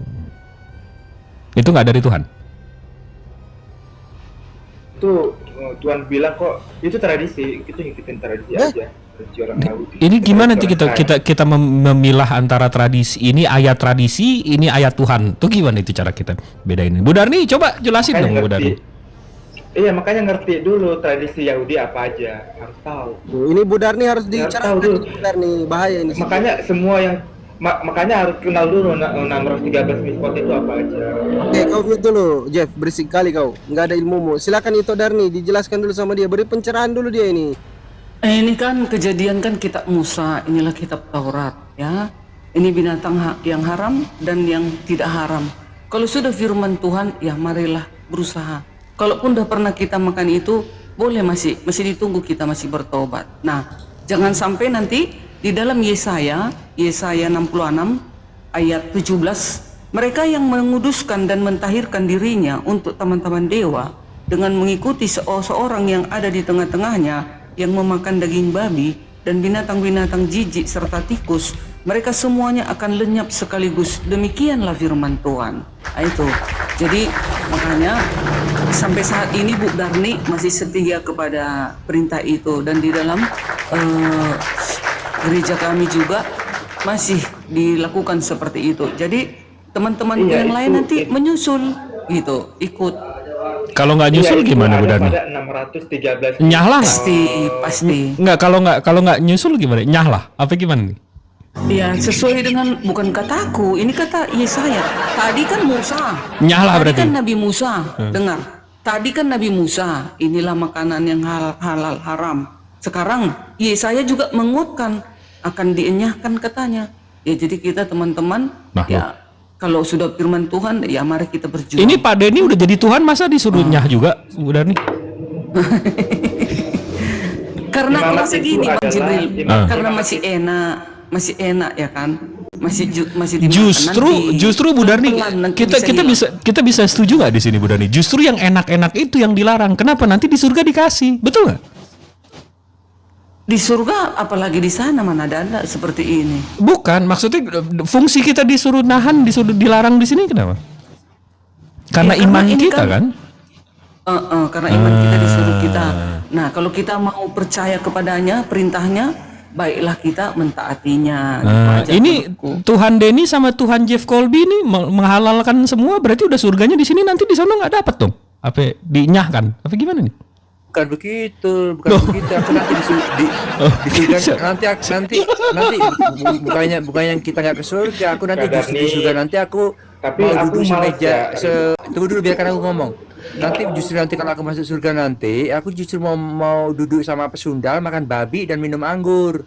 Itu nggak dari Tuhan. Itu Tuhan bilang kok itu tradisi, itu ngikutin tradisi aja. Tradisi orang Yahudi. Ini gimana nanti Orang kita memilah antara tradisi, ini ayat tradisi, ini ayat Tuhan. Tuh gimana itu cara kita bedain? Bu Darni coba jelasin Makanya dong Bu ngerti. Darni. Iya, makanya ngerti dulu tradisi Yahudi apa aja, harus tahu. Ini Bu Darni harus Ya, dicerahkan. tahu dulu. Bu Darni bahaya ini. Makanya semua yang makanya harus kenal dulu 613 mitzvot itu apa aja. Oke, kau mute dulu, Jeff. Berisik kali kau. Nggak ada ilmumu. Silakan itu Darni, dijelaskan dulu sama dia. Beri pencerahan dulu dia ini. Ini kan kejadian kan kitab Musa, inilah kitab Taurat ya. Ini binatang yang haram dan yang tidak haram. Kalau sudah firman Tuhan, ya marilah berusaha. Kalaupun udah pernah kita makan itu, boleh masih ditunggu kita masih bertobat. Nah, jangan sampai nanti di dalam Yesaya 66 ayat 17, mereka yang menguduskan dan mentahirkan dirinya untuk teman-teman dewa dengan mengikuti seorang yang ada di tengah-tengahnya yang memakan daging babi dan binatang-binatang jijik serta tikus, mereka semuanya akan lenyap sekaligus. Demikianlah firman Tuhan. Nah, itu. Jadi makanya sampai saat ini Bu Darni masih setia kepada perintah itu, dan di dalam gereja kami juga masih dilakukan seperti itu. Jadi teman-teman Iya, yang lain itu- nanti menyusul gitu, ikut. Kalau nggak nyusul Iya, itu gimana Bu ada Darni? pada 613. Nyahlah. Pasti. Nggak, kalau nggak nyusul gimana? Nyahlah. Apa gimana nih? Ya, sesuai dengan bukan kataku, ini kata Yesaya. Tadi kan Musa. Nyahlah Tadi berarti. kan Nabi Musa. Dengar. Tadi kan Nabi Musa, inilah makanan yang halal haram. Sekarang Yesaya juga menguatkan akan dienyahkan katanya. Ya, jadi kita teman-teman Nah, ya kalau sudah firman Tuhan, ya mari kita berjuang. Ini Pak Denny udah jadi Tuhan, masa disuruh nyah juga Bu Darni? Karena Imamat merasa itu gini Bang adalah Jibril, imamat. karena masih enak ya kan, masih dimakan. Justru Bu Darni, pelan-pelan nanti kita hilang. kita bisa setuju nggak di sini Bu Darni? Justru yang enak-enak itu yang dilarang. Kenapa? Nanti di surga dikasih, betul nggak? Di surga apalagi di sana mana ada seperti ini. Bukan, maksudnya fungsi kita disuruh nahan, disuruh dilarang di sini kenapa? Karena Ya, karena iman ini kita kan? Karena iman kita disuruh kita. Nah, kalau kita mau percaya kepadanya, perintahnya, baiklah kita mentaatinya. Gitu aja Ini menurutku. Tuhan Denny sama Tuhan Jeff Colby ini menghalalkan semua, berarti udah surganya di sini, nanti di sana nggak dapat dong? Apa dinyahkan? Apa gimana nih? Bukan begitu. Aku nanti di surga nanti bukan yang kita nggak ke surga. Aku nanti Kadar justru di nih. surga nanti aku Tapi mau aku duduk malas semeja. ya. Tunggu dulu biarkan aku ngomong. Nanti justru nanti kalau aku masuk surga nanti, aku justru mau duduk sama pesundal, makan babi dan minum anggur.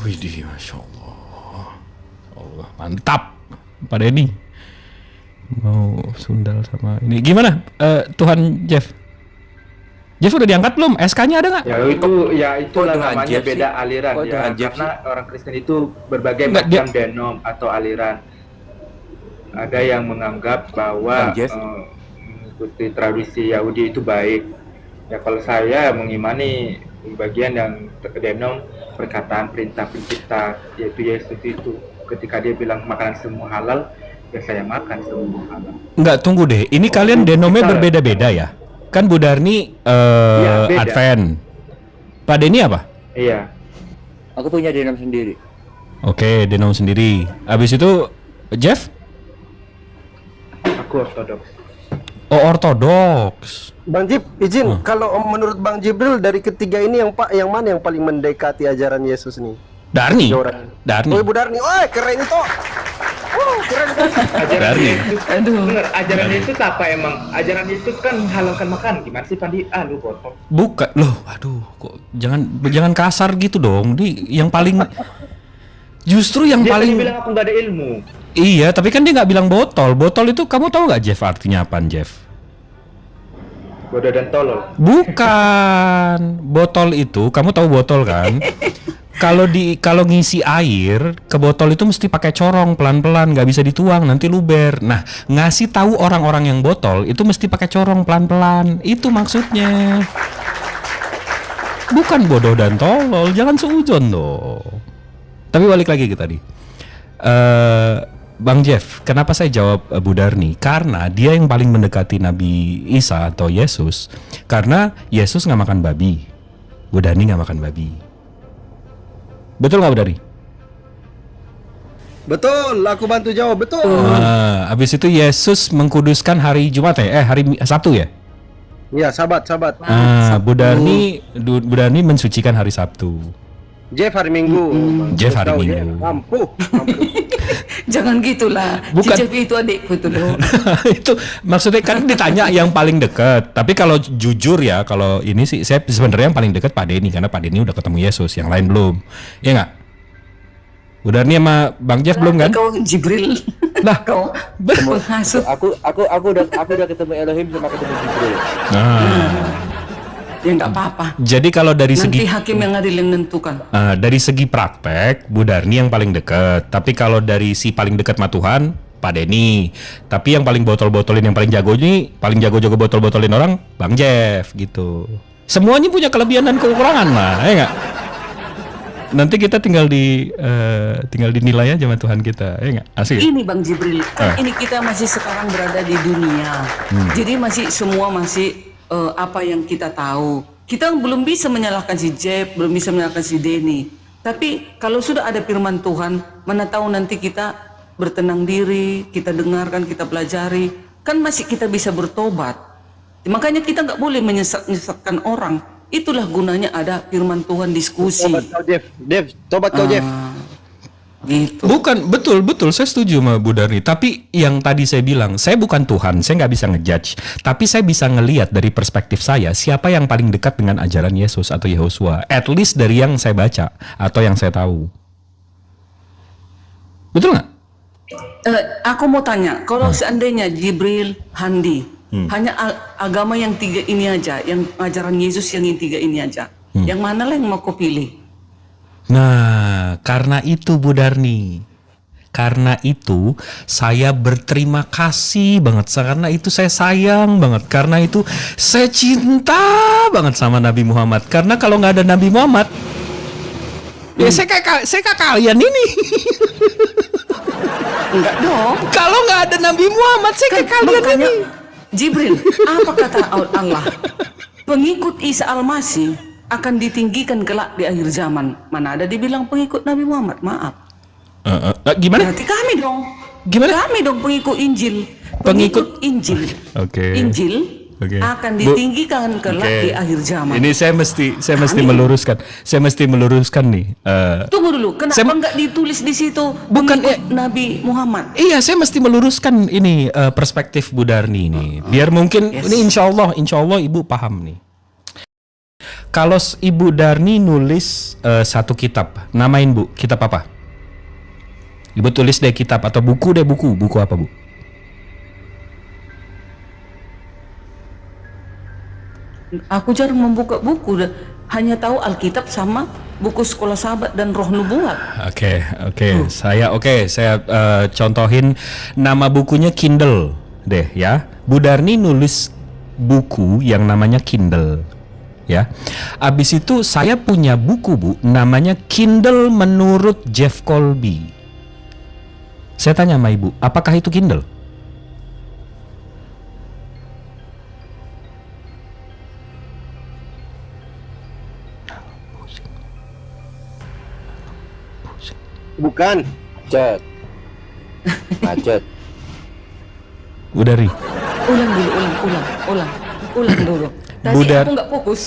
Widih, Masya Allah. Allah, mantap. Pak Denny mau sundal sama ini. Gimana Tuhan Jeff? Jeff udah diangkat belum? SK-nya ada nggak? Ya itulah dengan namanya Jeff sih? beda aliran Kok ya. dengan Jeff Karena orang Kristen itu berbagai Enggak, macam denom atau aliran. Ada yang menganggap bahwa Jeff? mengikuti tradisi Yahudi itu baik. Ya kalau saya mengimani bagian yang denom perkataan perintah pencipta, yaitu Yesus itu. Ketika dia bilang makanan semua halal, ya saya makan semua halal. Enggak, tunggu deh. Ini kalian denomnya berbeda-beda ya? Kan Bu Darni beda. Advent. Pak Denny apa? Iya. Aku punya denom sendiri. Oke, denom sendiri. Habis itu Jeff? Aku ortodoks. Oh, ortodoks. Bang Jib, izin kalau menurut Bang Jibril dari ketiga ini yang mana yang paling mendekati ajaran Yesus nih? Darni. Tiga orang. Darni. Oh, Ibu Darni. Oh, keren itu. Keren kan? Ajaran Darni. Yesus, bener, ajaran Yesus apa emang? Ajaran Yesus kan halalkan makan. Gimana sih Pandi? Lu kotor. Bukan. Loh, aduh, kok jangan kasar gitu dong. Ini yang paling justru yang Dia paling tadi bilang aku nggak ada ilmu. Iya, tapi kan dia nggak bilang botol. Botol itu kamu tahu nggak Jeff artinya apaan, Jeff? Bodoh dan tolol. Bukan. Botol itu, kamu tahu botol kan? Kalau ngisi air ke botol itu mesti pakai corong pelan-pelan, nggak bisa dituang, nanti luber. Nah, ngasih tahu orang-orang yang botol itu mesti pakai corong pelan-pelan. Itu maksudnya. Bukan bodoh dan tolol, jangan seujon dong. Tapi balik lagi ke tadi. Bang Jeff, kenapa saya jawab Bu Darni? Karena dia yang paling mendekati Nabi Isa atau Yesus. Karena Yesus nggak makan babi, Bu Darni nggak makan babi. Betul nggak Bu Darni? Betul, aku bantu jawab. Betul. Habis itu Yesus mengkuduskan hari Jumat ya? Hari Sabtu ya? Ya, sahabat. Bu Darni mensucikan hari Sabtu. Jeff hari Minggu. Jeff hari Tahu, Minggu. Mampu. Jangan gitulah. Bukan. Cicep itu adikku tuh loh. Itu maksudnya kan ditanya yang paling dekat. Tapi kalau jujur ya, kalau ini sih saya sebenarnya yang paling dekat Pak Denny karena Pak Denny udah ketemu Yesus, yang lain belum. Iya nggak? Udah nih sama Bang Jeff belum kan? Kau Jibril. Lah, Kau penghasut. Aku udah ketemu Elohim sama ketemu Jibril. Ya nggak apa-apa. Jadi kalau dari Nanti segi hakim yang adil yang menentukan. dari segi praktek, Bu Darni yang paling dekat. Tapi kalau dari si paling dekat sama Tuhan, Pak Denny. Tapi yang paling botol-botolin, yang paling jago ini, paling jago-jago botol-botolin orang, Bang Jeff gitu. Semuanya punya kelebihan dan kekurangan lah, ya nggak? Nanti kita tinggal dinilai aja sama Tuhan kita, ya nggak? Asik. Ini Bang Jibril, kan ini kita masih sekarang berada di dunia. Jadi masih semua masih apa yang kita tahu. Kita belum bisa menyalahkan si Jeff, belum bisa menyalahkan si Denny. Tapi kalau sudah ada firman Tuhan, mana tahu nanti kita bertenang diri, kita dengarkan, kita pelajari, kan masih kita bisa bertobat. Makanya kita nggak boleh menyesatkan orang. Itulah gunanya ada firman Tuhan diskusi. Tobat kau Jeff. Tobat kau Jeff. Gitu. Bukan, betul, saya setuju sama Bu Darni. Tapi yang tadi saya bilang, saya bukan Tuhan, saya nggak bisa ngejudge. Tapi saya bisa ngelihat dari perspektif saya, siapa yang paling dekat dengan ajaran Yesus atau Yehosua. At least dari yang saya baca, atau yang saya tahu. Betul nggak? Aku mau tanya, kalau seandainya Jibril, Handi, hanya agama yang tiga ini aja, yang ajaran Yesus yang tiga ini aja, yang mana lah yang mau kau pilih? Nah, karena itu Bu Darni. Karena itu saya berterima kasih banget. Karena itu saya sayang banget. Karena itu saya cinta banget sama Nabi Muhammad. Karena kalau nggak ada Nabi Muhammad, ya saya kayak kalian ini. Enggak dong. Kalau nggak ada Nabi Muhammad, saya kayak kalian Makanya, ini. Jibril, apa kata Allah? Pengikut Isa Al-Masih akan ditinggikan kelak di akhir zaman. Mana ada dibilang pengikut Nabi Muhammad? Maaf. Gimana? Berarti kami dong. Gimana? Kami dong pengikut Injil. Pengikut- Injil. Oke. Injil Oke. akan Bu, ditinggikan kelak oke. di akhir zaman. Ini saya mesti meluruskan. Saya mesti meluruskan nih. Tunggu dulu, kenapa Saya- nggak ditulis di situ Bukan, pengikut Nabi Muhammad? Iya, saya mesti meluruskan ini perspektif Bu Darni ini. Biar mungkin ini insya Allah Ibu paham nih. Kalau Ibu Darni nulis satu kitab, namain Bu, kitab apa? Ibu tulis deh kitab atau buku deh, buku apa Bu? Aku jarang membuka buku, hanya tahu Alkitab sama buku Sekolah Sahabat dan Roh Nubuat. Oke. Saya contohin nama bukunya Kindle deh ya. Bu Darni nulis buku yang namanya Kindle ya. Abis itu saya punya buku Bu, namanya Kindle menurut Jeff Colby. Saya tanya sama Ibu, apakah itu Kindle? Bukan. Macet. Bu Dari. Ulang dulu. Tadi Budar- aku nggak fokus.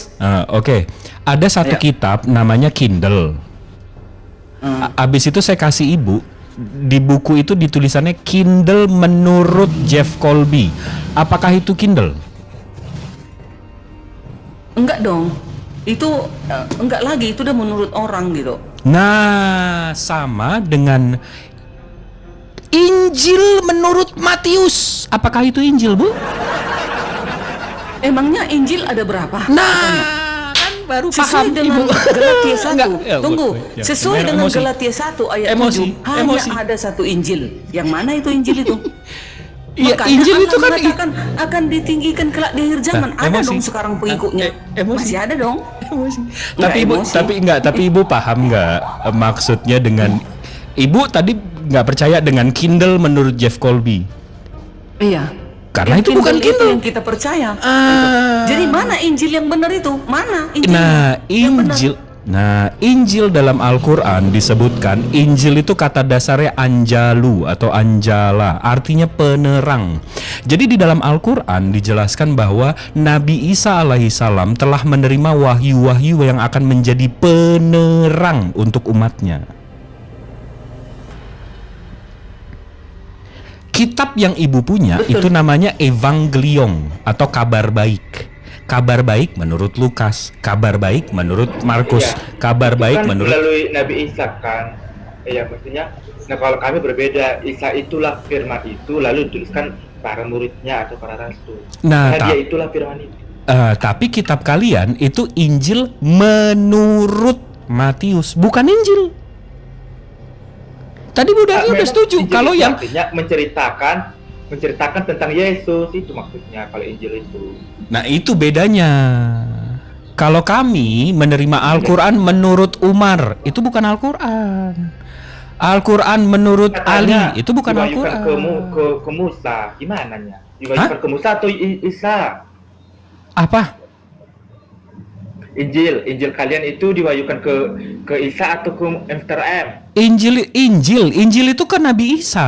Oke. Ada satu kitab namanya Kindle. Abis itu saya kasih Ibu, di buku itu ditulisannya Kindle menurut Jeff Colby. Apakah itu Kindle? Enggak dong. Itu enggak lagi, itu udah menurut orang gitu. Nah, sama dengan Injil menurut Matius. Apakah itu Injil, Bu? Emangnya Injil ada berapa? Nah, kan baru Sesuai paham dengan Ibu. Galatia 1. Enggak, ya, Tunggu. ya, Sesuai emosi. dengan Galatia 1 ayat Emosi, 7. Hanya emosi. ada satu Injil. Yang mana itu Injil itu? Iya, Makanya Injil Allah itu kan mengatakan akan ditinggikan kelak di akhir zaman. Nah, Ada emosi. dong sekarang pengikutnya. Emosi. Masih ada dong. Emosi. Nggak Tapi Ibu, emosi. tapi Ibu paham nggak maksudnya dengan Ibu tadi nggak percaya dengan Kindle menurut Jeff Colby? Iya. Karena Yang itu bukan Kindle Kindle. itu yang kita percaya. Jadi mana Injil yang benar itu? Mana Injil? Injil dalam Al-Quran disebutkan Injil itu kata dasarnya anjalu atau anjala, artinya penerang. Jadi di dalam Al-Quran dijelaskan bahwa Nabi Isa alaihissalam telah menerima wahyu-wahyu yang akan menjadi penerang untuk umatnya. Kitab yang Ibu punya itu namanya Evangelion atau kabar baik. Kabar baik menurut Lukas, kabar baik menurut Markus, kabar baik kan menurut melalui Nabi Isa kan. Iya, maksudnya nah kalau kami berbeda, Isa itulah firman itu lalu dituliskan para muridnya atau para rasul. Nah, Karena dia itulah firman itu. tapi kitab kalian itu Injil menurut Matius, bukan Injil. Tadi Bu Dani udah Memang setuju Injil kalau itu yang artinya menceritakan tentang Yesus, itu maksudnya kalau Injil itu. nah itu bedanya. Kalau kami menerima Al-Quran menurut Umar, itu bukan Al-Quran. Al-Quran menurut Katanya Ali, itu bukan diwahyukan Al-Quran. ke Musa, gimana nya? Diwahyukan ke Musa atau Isa? Apa? Injil kalian itu diwahyukan ke Isa atau ke Mr. M? Injil itu kan Nabi Isa.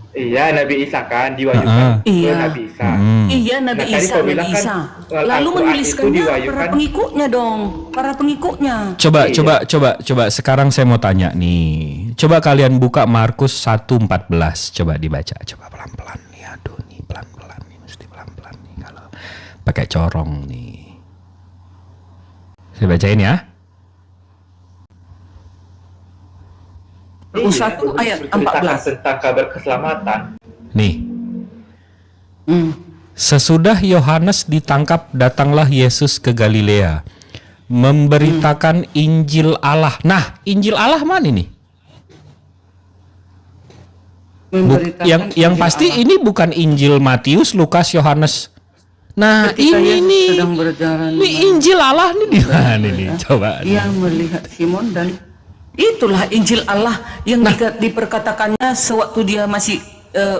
Iya, Nabi Isa kan diwahyukan ke Iya. Nabi Isa. Iya, Nabi Nah, tadi Isa, kau Nabi bilang kan, Isa. Al-Quran Lalu itu menuliskannya diwahyukan- para pengikutnya dong, para pengikutnya. Coba sekarang saya mau tanya nih. Coba kalian buka Markus 1:14. Coba dibaca. Coba pelan-pelan nih. Aduh nih pelan-pelan nih, mesti pelan-pelan nih kalau pakai corong nih. Saya bacain ya. Markus 1 ayat menceritakan 14. tentang kabar keselamatan. Nih. Hmm. Sesudah Yohanes ditangkap, datanglah Yesus ke Galilea memberitakan Injil Allah. Nah, Injil Allah mana nih? Memberitakan Yang Injil pasti Allah. ini bukan Injil Matius, Lukas, Yohanes. Nah, Ketika ini Yesus nih. sedang berjalan Ini Injil Allah nih di mana nih? Coba. Dia melihat Simon dan itulah Injil Allah yang diperkatakannya sewaktu dia masih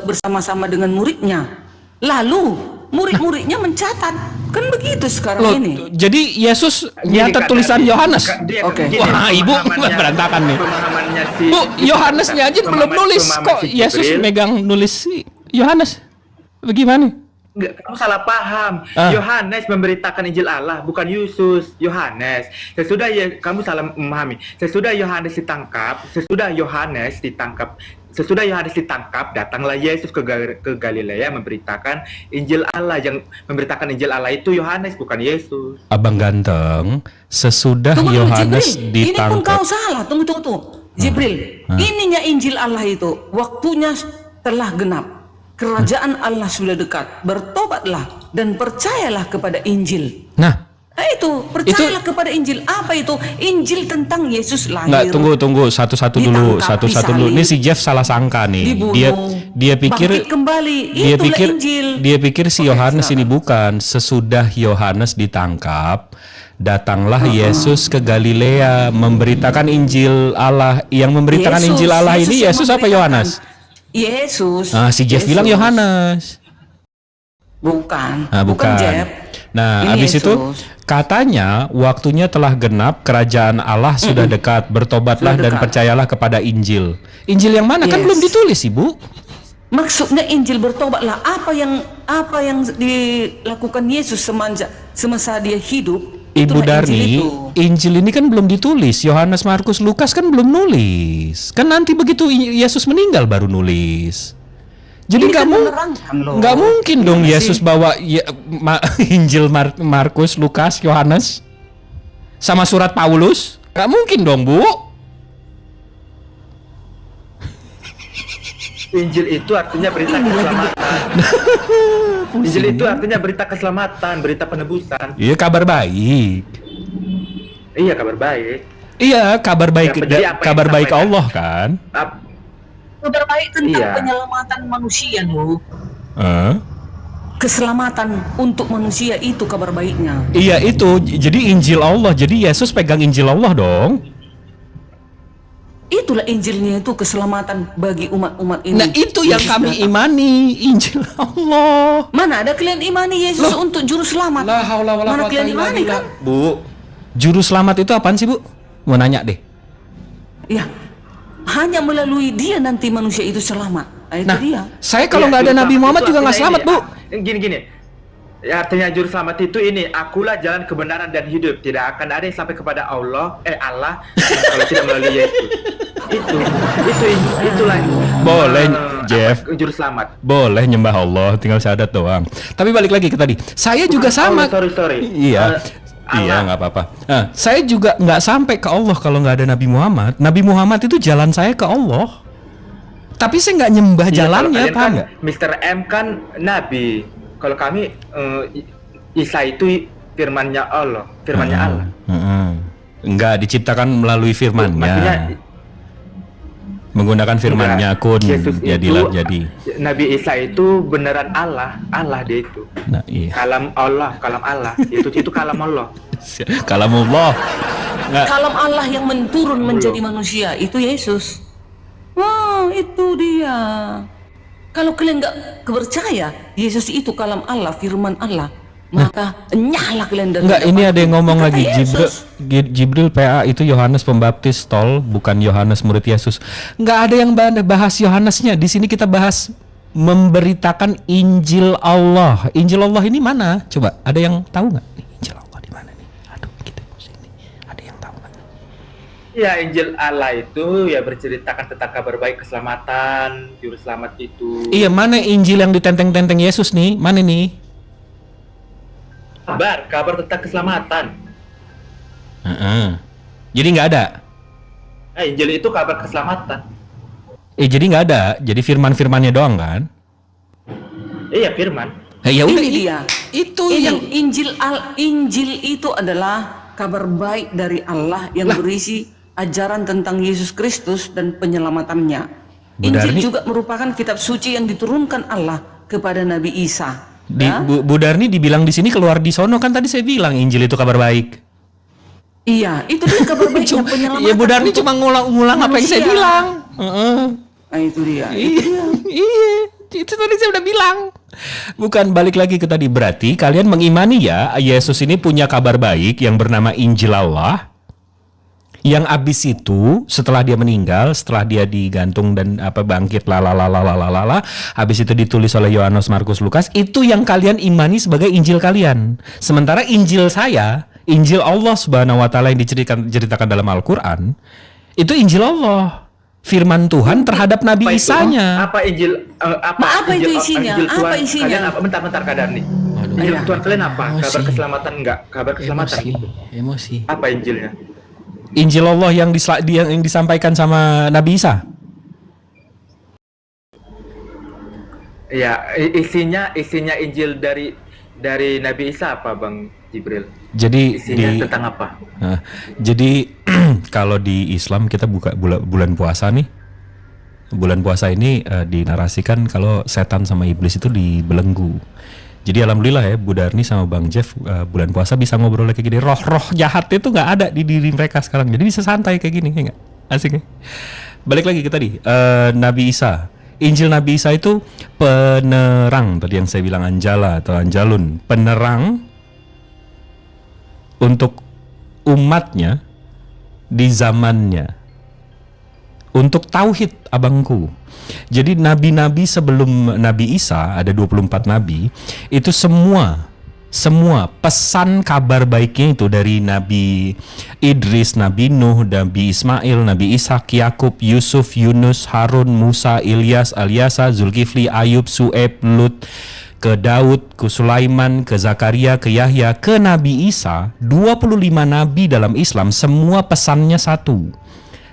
bersama-sama dengan muridnya. Lalu murid-muridnya mencatat. Kan begitu sekarang Loh, ini. jadi Yesus Dia nyatet kata- tulisan dia- Yohanes. dia- Oke. gini, Wah, Ibu pemahamannya- berantakan nih. Pemahamannya Bu, Yohanesnya aja belum nulis. Kok si Yesus Jibril. megang nulis si Yohanes? Bagaimana? Enggak, kamu salah paham. Ah. Yohanes memberitakan Injil Allah, bukan Yesus. Yohanes. Kamu salah memahami. Sesudah Yohanes ditangkap sesudah Yohanes ditangkap, datanglah Yesus ke Galilea memberitakan Injil Allah. Yang memberitakan Injil Allah itu Yohanes, bukan Yesus. Abang ganteng, sesudah Tunggu, Yohanes Jibril. Ini pun kau ditangkap. salah. Tunggu. Jibril, ininya Injil Allah itu. Waktunya telah genap. Kerajaan Allah sudah dekat. Bertobatlah dan percayalah kepada Injil. Nah, Itu, percayalah kepada Injil. Apa itu? Injil tentang Yesus lahir. tunggu satu-satu dulu, ditangkap, satu-satu dulu. Ini si Jeff salah sangka nih. Dibunuh, Dia pikir bangkit kembali. dia Itulah pikir Injil. dia pikir si Oke, Yohanes silakan. ini bukan. Sesudah Yohanes ditangkap, datanglah Yesus ke Galilea memberitakan Injil Allah. Yang memberitakan Yesus, Injil Allah ini yang Yesus apa memberitakan. Yohanes? Yesus. Nah, si Jeff Yesus. bilang Yohanes. Bukan. Nah, bukan. Jeff. Nah, Ini habis itu Yesus. katanya waktunya telah genap, kerajaan Allah sudah dekat, bertobatlah Sudah dan dekat. percayalah kepada Injil. Injil yang mana? Kan Yes. belum ditulis, Ibu. Maksudnya Injil bertobatlah. Apa yang dilakukan Yesus semasa dia hidup? Ibu itulah Darni, Injil itu. Injil ini kan belum ditulis. Yohanes, Markus, Lukas kan belum nulis. Kan nanti begitu Yesus meninggal baru nulis. Jadi Ini nggak kan mu- menerangkan loh. nggak mungkin dong Gimana Yesus sih? bawa Injil Markus, Lukas, Yohanes sama surat Paulus. Nggak mungkin dong, Bu. Injil itu artinya berita keselamatan. Injil itu artinya berita keselamatan, berita penebusan. Iya, kabar baik. Iya, kabar baik. Iya, kabar baik, Ya, jadi apa yang kabar baik disampaikan? Allah kan. Kabar baik tentang Iya. penyelamatan manusia loh. Eh? Keselamatan untuk manusia itu kabar baiknya. Iya itu, jadi Injil Allah. Jadi Yesus pegang Injil Allah dong. Itulah Injilnya itu keselamatan bagi umat-umat ini. Nah itu yang Yesus kami datang. imani, Injil Allah. Mana ada kalian imani Yesus untuk juru selamat? Mana kalian imani kan? Bu, juru selamat itu apaan sih, Bu? Mau nanya deh. Ya, hanya melalui dia nanti manusia itu selamat. Nah, itu Nah, dia. saya kalau Iya, nggak ada juru Nabi selamat Muhammad itu juga nggak artinya selamat, ini, Bu. Gini. Ya, artinya juru selamat itu ini, akulah jalan kebenaran dan hidup. Tidak akan ada yang sampai kepada Allah kalau tidak melalui Yesus. Itulah. Boleh, Jeff. Juru selamat. Boleh nyembah Allah, tinggal syahadat doang. Tapi balik lagi ke tadi, saya juga sama. Oh, sorry. Iya. Iya, Allah. nggak apa-apa. Nah, saya juga nggak sampai ke Allah kalau nggak ada Nabi Muhammad. Nabi Muhammad itu jalan saya ke Allah. Tapi saya nggak nyembah Iya, jalannya, kalau kalian paham kan, nggak? Mr. M kan Nabi. Kalau kami Isa itu firmannya Allah. Enggak diciptakan melalui firman-Nya. Maksudnya Menggunakan firman-Nya kun Yesus jadilah itu, jadi. Nabi Isa itu beneran Allah dia itu. Nah, iya. Kalam Allah. Itu kalam Allah. Kalamullah. Nggak, Kalam Allah yang menturun menjadi manusia itu Yesus. Wah, itu dia. Kalau kalian nggak percaya Yesus itu kalam Allah, firman Allah, maka nyahlah kalian dari Enggak, ini depan. ada yang ngomong Kata lagi Yesus. Jibril PA itu Yohanes Pembaptis tol, bukan Yohanes murid Yesus. Enggak ada yang bahas Yohanesnya. Di sini kita bahas memberitakan Injil Allah. Injil Allah ini mana? Coba, ada yang tahu nggak? Nih, Injil Allah di mana nih? Aduh, kita pusing nih. Ada yang tahu nggak? Ya, Injil Allah itu ya berceritakan tentang kabar baik keselamatan, juru selamat itu. Iya, mana Injil yang ditenteng-tenteng Yesus nih? Mana nih? Kabar tentang keselamatan. Jadi nggak ada. Injil itu kabar keselamatan. Jadi nggak ada. Jadi firman-firmannya doang kan? Iya, firman. Ya udah, Ini dia. Itu Ini yang Injil itu adalah kabar baik dari Allah yang berisi ajaran tentang Yesus Kristus dan penyelamatannya. Bu Injil Darni- juga merupakan kitab suci yang diturunkan Allah kepada Nabi Isa. Ya? Bu Darni dibilang di sini keluar di sono kan tadi saya bilang Injil itu kabar baik. Iya, itu dia kabar baiknya penyelamatkan. Iya, Bu Darni untuk cuma ngulang apa yang saya manusia. bilang. Heeh. Nah, itu dia. Iya, itu tadi saya udah bilang. Bukan, balik lagi ke tadi, berarti kalian mengimani ya Yesus ini punya kabar baik yang bernama Injil Allah. Yang abis itu setelah dia meninggal, setelah dia digantung dan bangkit habis itu ditulis oleh Yohanes, Markus, Lukas, itu yang kalian imani sebagai Injil kalian. Sementara Injil saya, Injil Allah Subhanahu wa taala yang diceritakan dalam Al-Qur'an, itu Injil Allah. firman Tuhan terhadap Nabi Apa itu? Isanya. Apa Injil? Apa itu isinya? Injil Apa Tuhan isinya? Kalian apa? Bentar Kak Darni. Injil Tuhan kalian apa? Kabar keselamatan enggak? Kabar keselamatan gitu. Emosi. Apa Injilnya? Injil Allah yang disampaikan sama Nabi Isa. Ya, isinya Injil dari Nabi Isa apa, Bang Jibril? Jadi Isinya tentang apa? Nah, jadi kalau di Islam kita buka bulan puasa nih. Bulan puasa ini dinarasikan kalau setan sama iblis itu dibelenggu. Jadi alhamdulillah ya, Bu Darni sama Bang Jeff bulan puasa bisa ngobrol kayak gini. Roh-roh jahat itu nggak ada di diri mereka sekarang. Jadi bisa santai kayak gini, ya nggak? Asik ya? Balik lagi ke tadi, Nabi Isa. Injil Nabi Isa itu penerang, tadi yang saya bilang Anjala atau Anjalun, penerang untuk umatnya di zamannya, untuk tauhid abangku. Jadi nabi-nabi sebelum Nabi Isa, ada 24 nabi, itu semua pesan kabar baiknya itu dari Nabi Idris, Nabi Nuh, Nabi Ismail, Nabi Ishak, Yakub, Yusuf, Yunus, Harun, Musa, Ilyas, Alyasa, Zulkifli, Ayub, Su'eb, Lut, ke Daud, ke Sulaiman, ke Zakaria, ke Yahya, ke Nabi Isa. 25 nabi dalam Islam semua pesannya satu.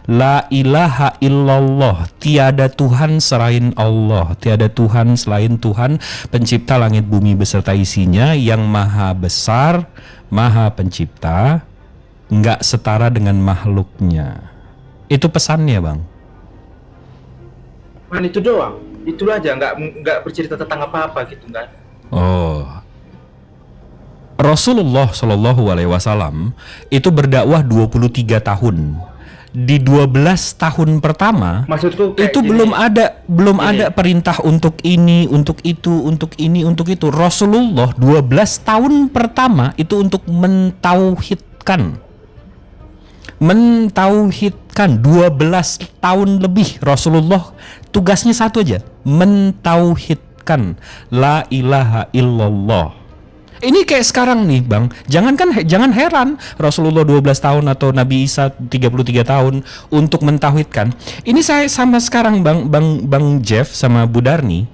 La ilaha illallah, tiada Tuhan selain Allah, tiada Tuhan selain Tuhan pencipta langit bumi beserta isinya, yang maha besar, maha pencipta, nggak setara dengan makhluknya. Itu pesannya, Bang. Man, itu doang. Itu aja, nggak bercerita tentang apa-apa gitu, nggak. Oh, Rasulullah Shallallahu Alaihi Wasallam itu berdakwah 23 tahun. Di 12 tahun pertama Maksudku kayak itu gini, belum ada perintah untuk ini, untuk itu, untuk ini, untuk itu. Rasulullah 12 tahun pertama itu untuk mentauhidkan 12 tahun lebih. Rasulullah tugasnya satu aja, mentauhidkan la ilaha illallah. Ini kayak sekarang nih, Bang. Jangan heran Rasulullah 12 tahun atau Nabi Isa 33 tahun untuk mentauhidkan. Ini saya sama sekarang Bang Jeff sama Bu Darni.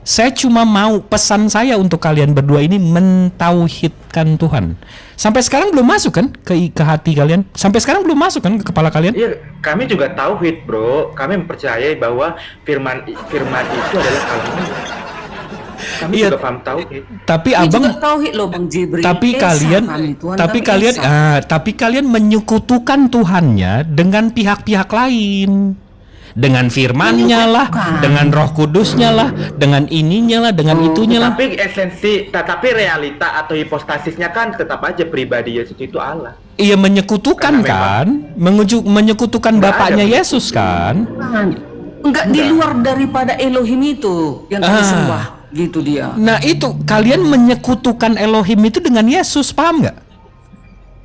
Saya cuma mau, pesan saya untuk kalian berdua ini mentauhidkan Tuhan. Sampai sekarang belum masuk kan ke hati kalian? Sampai sekarang belum masuk kan ke kepala kalian? Iya, kami juga tauhid, Bro. Kami mempercayai bahwa firman itu adalah kalimat. Kami Iya, juga paham tauhid. Tapi Ini abang, juga tauhid loh Bang Jibril. tapi Esa kalian, kami, Tuhan kami Esa. tapi kalian menyekutukan Tuhannya dengan pihak-pihak lain, dengan firman-Nya lah, dengan Roh Kudus-Nya lah, dengan ininya lah, dengan itunya lah. Tapi tapi realita atau hipostasisnya kan tetap aja pribadi Yesus itu Allah. Iya, menyekutukan Karena kan, menyekutukan Nggak Bapaknya ada Yesus kan. Enggak di luar daripada Elohim itu yang kami sembah, gitu dia. Nah itu kalian menyekutukan Elohim itu dengan Yesus, paham nggak?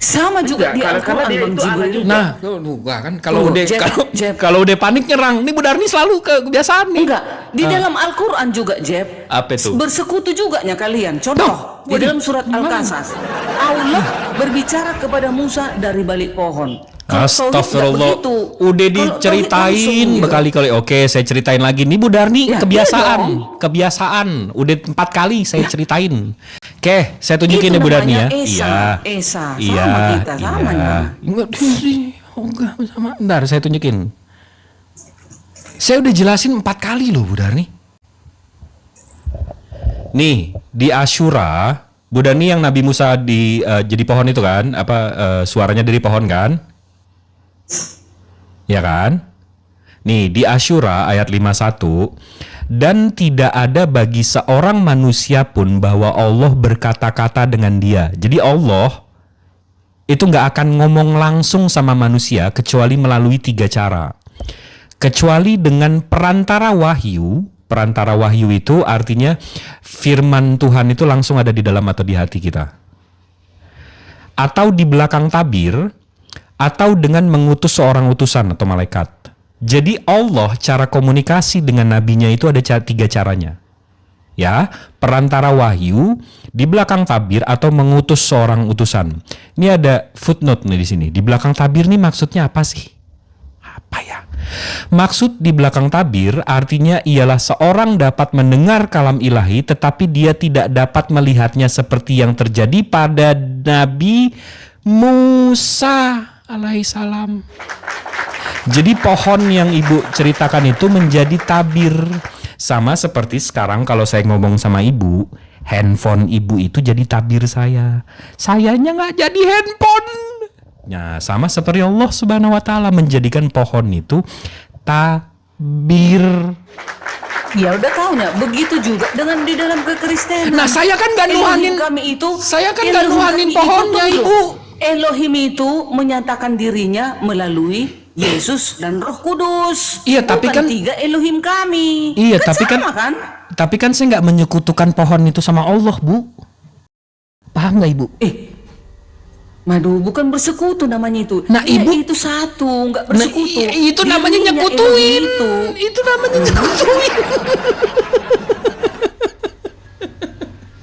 Sama juga di Karena Al-Quran dia Bang itu Allah Jibril. juga. Nah, kan kalau Tuh, udah Jeb. kalau udah panik nyerang, nih Bu Darni selalu kebiasaan nih. Enggak, di dalam Al-Quran juga, Jeb. Apa itu? Bersekutu juga nya kalian. Contoh, di dalam surat Al-Qasas, Allah berbicara kepada Musa dari balik pohon. Kalau tauhid nggak Astagfirullah, begitu. udah Kalau tauhid diceritain langsung, gitu. berkali-kali. Oke, saya ceritain lagi nih Bu Darni, Ya, kebiasaan. Udah 4 kali saya ceritain. Oke, saya tunjukin Itu nih Bu Darni ya. namanya Esa. Sama kita, samanya. Enggak, sama. Bentar, saya tunjukin. Saya udah jelasin 4 kali loh Bu Darni. Nih, di Asyura, Bu Darni yang Nabi Musa jadi pohon itu kan, suaranya dari pohon kan? Ya kan? Nih di Asyura ayat 51, dan tidak ada bagi seorang manusia pun bahwa Allah berkata-kata dengan dia. Jadi Allah itu nggak akan ngomong langsung sama manusia kecuali melalui 3 cara. Kecuali dengan perantara wahyu. Perantara wahyu itu artinya firman Tuhan itu langsung ada di dalam atau di hati kita. Atau di belakang tabir, atau dengan mengutus seorang utusan atau malaikat. Jadi Allah cara komunikasi dengan nabinya itu ada 3 caranya. Ya, perantara wahyu, di belakang tabir, atau mengutus seorang utusan. Ini ada footnote nih di sini. Di belakang tabir nih maksudnya apa sih? Apa ya? Maksud di belakang tabir artinya ialah seorang dapat mendengar kalam ilahi tetapi dia tidak dapat melihatnya seperti yang terjadi pada Nabi Musa alaihissalam. Jadi pohon yang ibu ceritakan itu menjadi tabir. Sama seperti sekarang kalau saya ngomong sama ibu, handphone ibu itu jadi tabir saya. Sayanya nggak jadi handphone. Ya, sama seperti Allah Subhanahu wa taala menjadikan pohon itu tabir. Ya udah tahu nggak? Begitu juga dengan di dalam kekristenan. Nah, saya kan nggak nuhanin. Elohim kami itu. Saya kan nggak Elohim nuhanin kami itu, pohonnya, tunggu. Ibu. Elohim itu menyatakan dirinya melalui Yesus dan Roh Kudus. Iya, tapi Bukan kan- tiga Elohim kami. Iya, tapi sama, kan? Tapi kan saya nggak menyekutukan pohon itu sama Allah, Bu. Paham nggak, Ibu? Madu, bukan bersekutu namanya itu. Nah, Dia Ibu- itu satu, nggak Nah, bersekutu. itu namanya Dirinya nyekutuin. Elohim Itu namanya nyekutuin.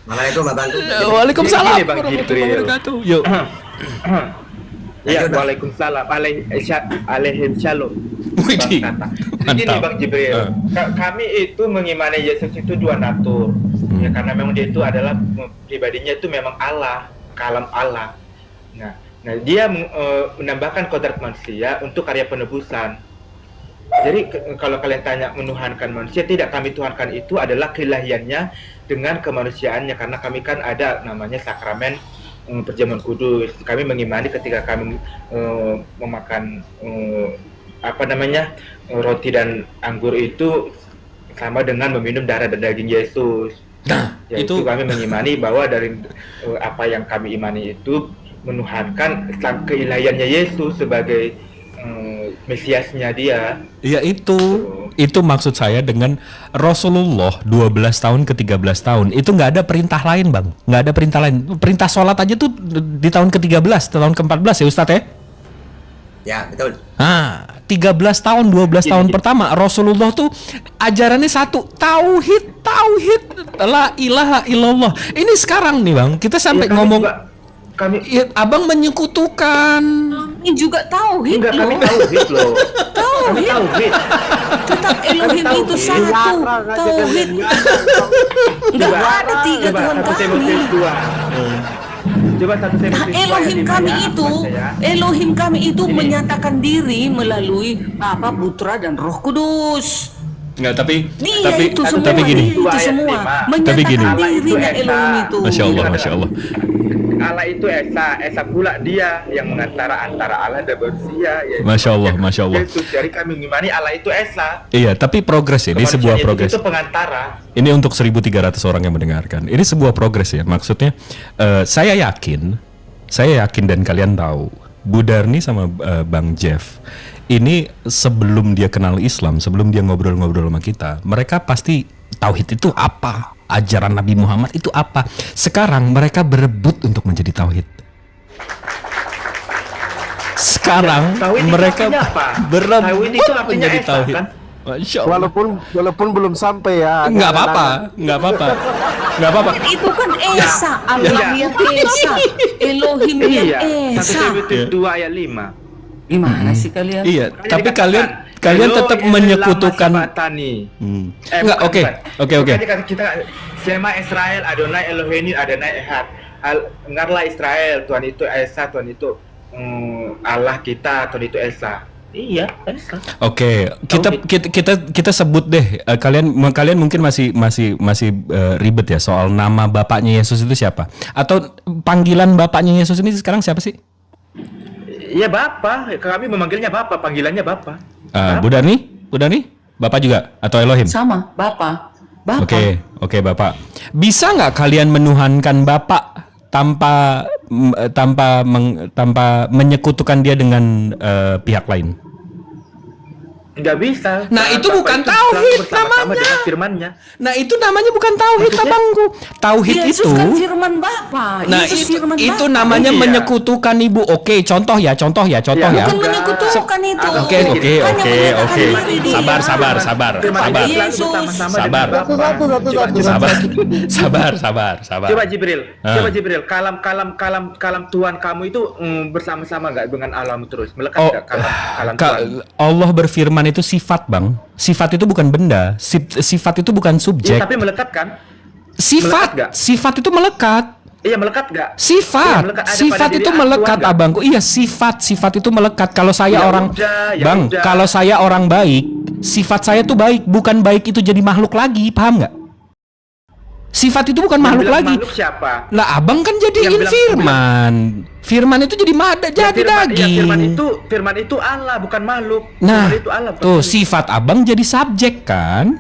Assalamualaikum Abang. Waalaikumsalam Gini, Bang warahmatullahi Jibril. wabarakatuh. Yuk. Ya, waalaikumsalam. Alaihim shalom. Widih, Bang Tata. Jadi mantap. gini Bang Jibril, kami itu mengimani Yesus itu dua natur. Ya, karena memang dia itu adalah pribadinya itu memang Allah, kalam Allah. Nah dia menambahkan kodrat manusia untuk karya penebusan. Jadi kalau kalian tanya menuhankan manusia, tidak, kami tuhankan itu adalah keilahiannya dengan kemanusiaannya, karena kami kan ada namanya sakramen perjamuan kudus. Kami mengimani ketika kami memakan roti dan anggur itu sama dengan meminum darah dan daging Yesus. Nah, Yaitu kami mengimani bahwa dari apa yang kami imani itu menuhankan keilahiannya Yesus sebagai Mesiasnya dia. Ya itu maksud saya dengan Rasulullah 12 tahun ke 13 tahun itu nggak ada perintah lain, Bang. Nggak ada perintah lain. Perintah sholat aja tuh di tahun ke-13, tahun ke-14 ya Ustadz ya? Ya, betul. 13 tahun, 12 tahun pertama Rasulullah tuh ajarannya satu, tauhid, la ilaha illallah. Ini sekarang nih, Bang, kita sampai ngomong Abang menyekutukan. Kami juga tauhid. Enggak, kami tauhid loh. Kami tauhid. Tetap Elohim itu satu. Tauhid. Enggak ada tiga Tuhan kami. Coba 1 Timotius 2 ayat Elohim 5 kami ya, itu, baca ya. Elohim kami itu menyatakan diri melalui Bapa, Putra dan Roh Kudus. Enggak, tapi Dia itu semua, gini. itu semua Tapi gini. menyatakan dirinya Elohim itu. Masya Allah. Allah itu Esa pula dia yang mengantara antara Allah dan manusia. Masya Allah. Yesus, jadi kami mengimani Allah itu Esa. Iya, tapi progres ini sebuah Kemanusiaan progres. Itu pengantara. Ini untuk 1.300 orang yang mendengarkan. Ini sebuah progres ya. Maksudnya saya yakin dan kalian tahu Bu Darni sama Bang Jeff ini sebelum dia kenal Islam, sebelum dia ngobrol-ngobrol sama kita, mereka pasti tauhid itu apa? Ajaran Nabi Muhammad itu apa? Sekarang mereka berebut untuk menjadi tauhid. Sekarang Tauhid itu mereka artinya apa? berebut Tauhid itu artinya menjadi Esa, tauhid. kan? Masya Allah. Walaupun belum sampai ya. Nggak apa-apa. Itu kan Esa, Allah yang Esa, Elohim yang Iya, 1 Esa. Timotius 2 ayat 5. Gimana sih kalian? Iya, Makanya tapi dikatakan, kalian "Elo tetap Elohim menyekutukan. lama sabatani." Enggak, oke. Makanya kan kita Shema Israel, Adonai Eloheinu, Adonai Ehad. Dengarlah Israel, Tuhan itu Esa, Tuhan itu Allah kita, Tuhan itu Esa. Iya, Esa. Oke, kita sebut deh. Kalian mungkin masih ribet ya soal nama bapaknya Yesus itu siapa? Atau panggilan bapaknya Yesus ini sekarang siapa sih? Iya, Bapa. Kami memanggilnya Bapa, panggilannya Bapa. Bu Darni, Bapak juga atau Elohim? Sama, Bapa. Oke, Bapak. Bisa nggak kalian menuhankan Bapak tanpa menyekutukan dia dengan pihak lain? Nggak bisa. Nah, itu Bapa bukan itu tauhid bersama-sama namanya. dengan firman-Nya. Nah, itu namanya bukan tauhid, Abangku. Tauhid Yesus itu kan firman Bapa. Nah, Yesus firman itu Bapa. namanya Iya. menyekutukan, Ibu. Oke, contoh ya. Bukan menyekutukan itu. Oke. Hanya menyatakan diri dia. Sabar. Yesus. Sabar. Coba Jibril, kalam Tuhan kamu itu bersama-sama nggak dengan alam terus? Melekat nggak kalam Tuhan? Allah berfirman firman itu sifat, Bang. Sifat itu bukan benda. Sifat itu bukan subjek. Iya, tapi melekat kan? Sifat, melekat nggak? sifat itu melekat. Iya, melekat nggak? Sifat, Iya, melekat. Ada sifat pada itu diri melekat, Tuhan nggak? abangku. Iya, sifat itu melekat. Kalau saya Ya orang, udah, ya Bang, udah. kalau saya orang baik, sifat saya tuh baik. Bukan baik itu jadi makhluk lagi, paham nggak? Sifat itu bukan Yang makhluk bilang lagi. Makhluk siapa? Lah, abang kan jadiin bilang- firman. Firman itu jadi jadi daging. Firman itu Allah, bukan makhluk. Nah, Firman itu Allah, bukan tuh makhluk. sifat abang jadi subjek kan?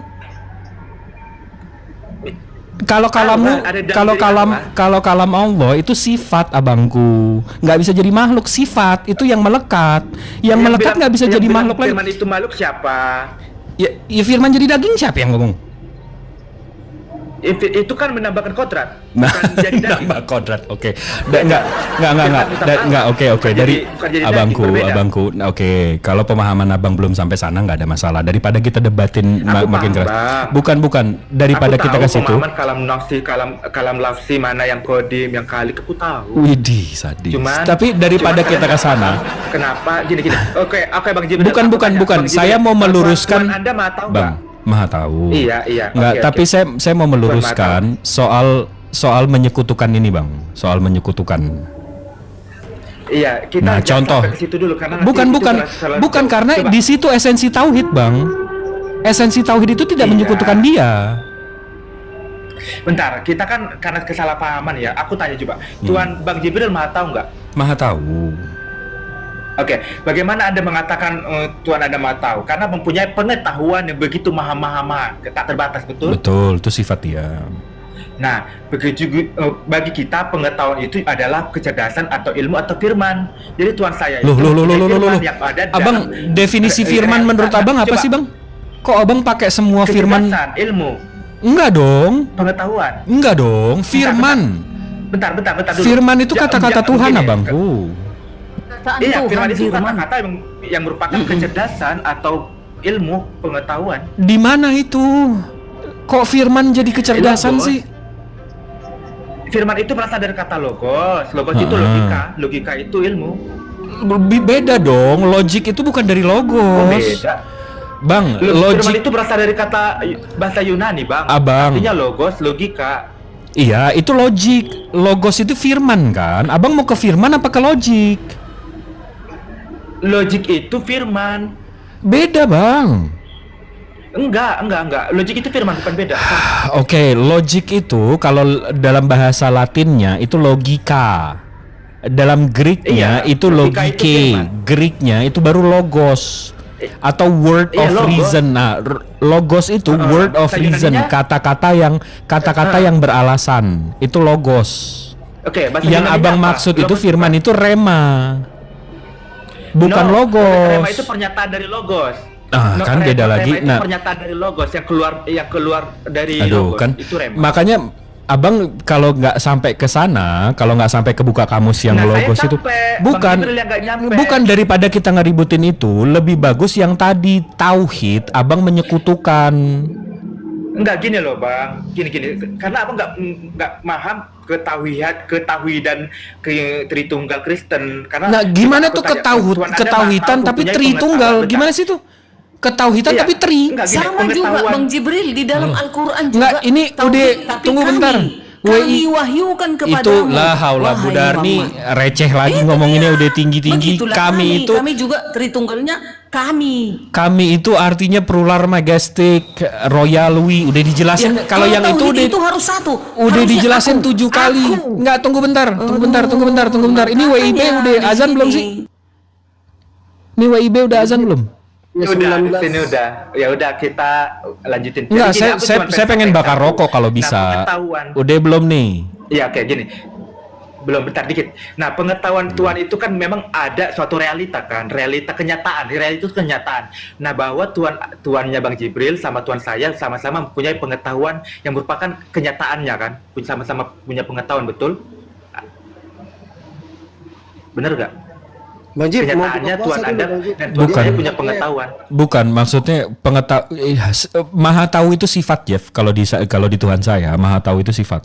Kalau Allah, ada dalam kalau diri Allah. kalau kalam Allah itu sifat abangku, nggak bisa jadi makhluk. Sifat itu yang melekat, yang melekat bilang- nggak bisa yang jadi bilang makhluk lagi. Firman itu makhluk siapa? Ya firman jadi daging siapa yang ngomong? Itu kan menambahkan kodrat, Nah, bukan jadi daging. nambah kodrat, oke. Enggak, oke. Bukan Dari jadi abangku, daging, berbeda. abangku. Nah, oke, kalau pemahaman abang belum sampai sana nggak ada masalah. Daripada kita debatin Aku makin paham, keras. Bang. Bukan. Daripada Aku kita tahu ke situ. pemahaman kalam lafsi mana yang kodim, yang kalik, aku tahu. Widih, sadis. Cuman- Tapi daripada cuman kita ke sana, Kenapa? Gini. Oke, Bang Jibril. bukan. aku tanya, Bang Saya Jibril, mau meluruskan. Tuhan Anda maha tahu Bang, nggak? maha tahu. Iya. Nggak, Oke, tapi oke. saya mau meluruskan soal menyekutukan ini, Bang. Soal menyekutukan. Iya, kita Nah, jangan contoh. sampai ke situ dulu karena nanti Bukan itu salah- karena Coba. di situ esensi tauhid, Bang. Esensi tauhid itu tidak Iya. menyekutukan dia. Bentar, kita kan karena kesalahpahaman ya. Aku tanya coba, Tuhan Bang Jibril maha tahu nggak? Maha tahu. Oke, bagaimana Anda mengatakan Tuhan Anda maha tahu? Karena mempunyai pengetahuan yang begitu maha tak terbatas, betul? Betul, itu sifat dia. Nah, begitu bagi kita pengetahuan itu adalah kecerdasan atau ilmu atau firman. Jadi Tuhan saya itu mempunyai firman yang ada Abang, dalam definisi firman menurut abang apa Coba. sih, Bang? Kok abang pakai semua firman? Kecerdasan, ilmu, Enggak dong. pengetahuan. Enggak dong, firman. Bentar dulu. Firman itu Ja- kata-kata ja- Tuhan, begini, abangku. Perkataan Iya, Tuhan, firman itu firman. kata-kata yang merupakan kecerdasan atau ilmu pengetahuan. Di mana itu? Kok firman jadi kecerdasan Logos. sih? Firman itu berasal dari kata logos. Logos itu logika itu ilmu. Beda dong, logik itu bukan dari logos. Beda. Bang, Firman logik. itu berasal dari kata bahasa Yunani, Bang. Abang. Artinya logos, logika. Iya, itu logik. Logos itu firman kan? Abang mau ke firman apa ke logik? Logik itu firman. Beda, Bang. Enggak. Logik itu firman, bukan beda. Oke, logik itu kalau dalam bahasa Latinnya itu logika. Dalam Greeknya Iya, itu logika itu logike. firman. Greeknya itu baru logos atau word Iya, of logos. reason. Nah, logos itu word of bahasa reason, Yunaninya- kata-kata yang beralasan. Itu logos. Oke, bahasa Yang Yunaninya abang apa? maksud itu Logos firman apa? itu rema. Bukan No, logos. Rema itu pernyataan dari logos. Kan beda lagi. Rema itu Nah, pernyataan dari logos yang keluar dari aduh, logos. kan Itu rema. makanya abang kalau nggak sampai ke sana, kalau nggak sampai ke buka kamus yang Nah, saya logos itu, capek. bukan Bang Jibril yang nggak nyampe. bukan daripada kita ngeributin itu, lebih bagus yang tadi tauhid, abang menyekutukan. Enggak gini loh, Bang. Gini. Karena abang nggak paham ketahuidan ke Tritunggal Kristen. Karena Nah, gimana aku tuh tanya, Tuhan Anda ketauhidan maha tahu, tapi mempunyai Tritunggal? pengetahuan. Gimana sih tuh? Ketauhidan Iya, tapi tri. enggak, gini, Sama juga pengetahuan. Bang Jibril di dalam Al-Quran juga. Enggak, ini tauhid, udah tapi tunggu bentar. Kami wahyukan kepadamu. Itu lah haula wahai Budarni Muhammad. receh lagi Itu ngomonginnya dia. udah tinggi-tinggi. Begitulah Kami itu kami juga Tritunggalnya kami. Kami itu artinya plural majestic, royalwi, udah dijelasin. Ya, kalau yang itu tauhid udah itu harus satu. udah Harusnya dijelasin aku. 7 kali. Enggak, tunggu bentar. Ini WIB makanya udah di azan sini. belum sih? Ini WIB udah azan belum? Ya, Udah, 19. di sini udah. Ya udah kita lanjutin. Enggak, Jadi gini, aku cuma saya pengen bakar satu. rokok kalau Nah, bisa. pengetahuan. Udah belum nih? Iya, oke gini. Belum, bentar dikit. Nah, pengetahuan Tuhan itu kan memang ada suatu realita kan, realita kenyataan. Realita itu kenyataan. Nah, bahwa Tuannya Bang Jibril sama Tuhan saya sama-sama mempunyai pengetahuan yang merupakan kenyataannya kan, sama-sama punya pengetahuan, betul? Bener gak? Bang Jib, mau Kenyataannya buka Tuhan puasa Anda dulu, Bang Jib. dan Tuhan Bukan. saya punya pengetahuan. Bukan, maksudnya maha tahu itu sifat, Jeff. Kalau di Tuhan saya, maha tahu itu sifat.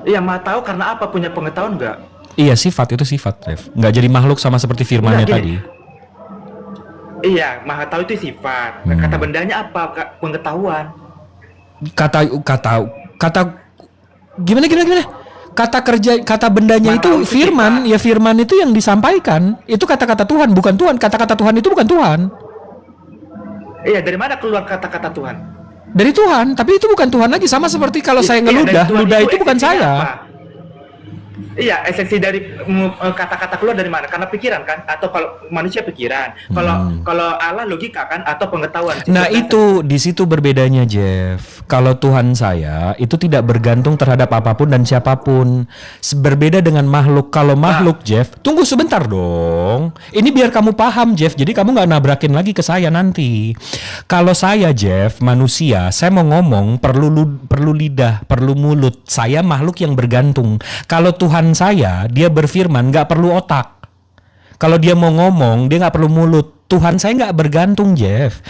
Iya, maha tahu karena apa? Punya pengetahuan nggak? Iya, sifat itu sifat, Jeff. Nggak jadi makhluk sama seperti firmannya Enggak, tadi. gini. Iya, maha tahu itu sifat. Nah, kata bendanya apa? Pengetahuan. Kata gimana? Kata bendanya Maha itu tahu itu firman, ya firman itu yang disampaikan. Itu kata-kata Tuhan, bukan Tuhan. Kata-kata Tuhan itu bukan Tuhan. Iya, dari mana keluar kata-kata Tuhan? Dari Tuhan, tapi itu bukan Tuhan lagi. Sama seperti kalau saya ngeludah, dari Tuhan ludah itu bukan esensinya saya. apa? Iya, esensi dari kata-kata keluar dari mana? Karena pikiran kan? Atau kalau manusia pikiran, kalau Allah logika kan? Atau pengetahuan? Nah itu di situ berbedanya, Jeff. Kalau Tuhan saya itu tidak bergantung terhadap apapun dan siapapun. Berbeda dengan makhluk. Kalau makhluk, Jeff, tunggu sebentar dong. Ini biar kamu paham, Jeff. Jadi kamu nggak nabrakin lagi ke saya nanti. Kalau saya, Jeff, manusia, saya mau ngomong perlu lidah, perlu mulut. Saya makhluk yang bergantung. Kalau Tuhan saya, dia berfirman nggak perlu otak. Kalau dia mau ngomong, dia nggak perlu mulut. Tuhan saya nggak bergantung, Jeff.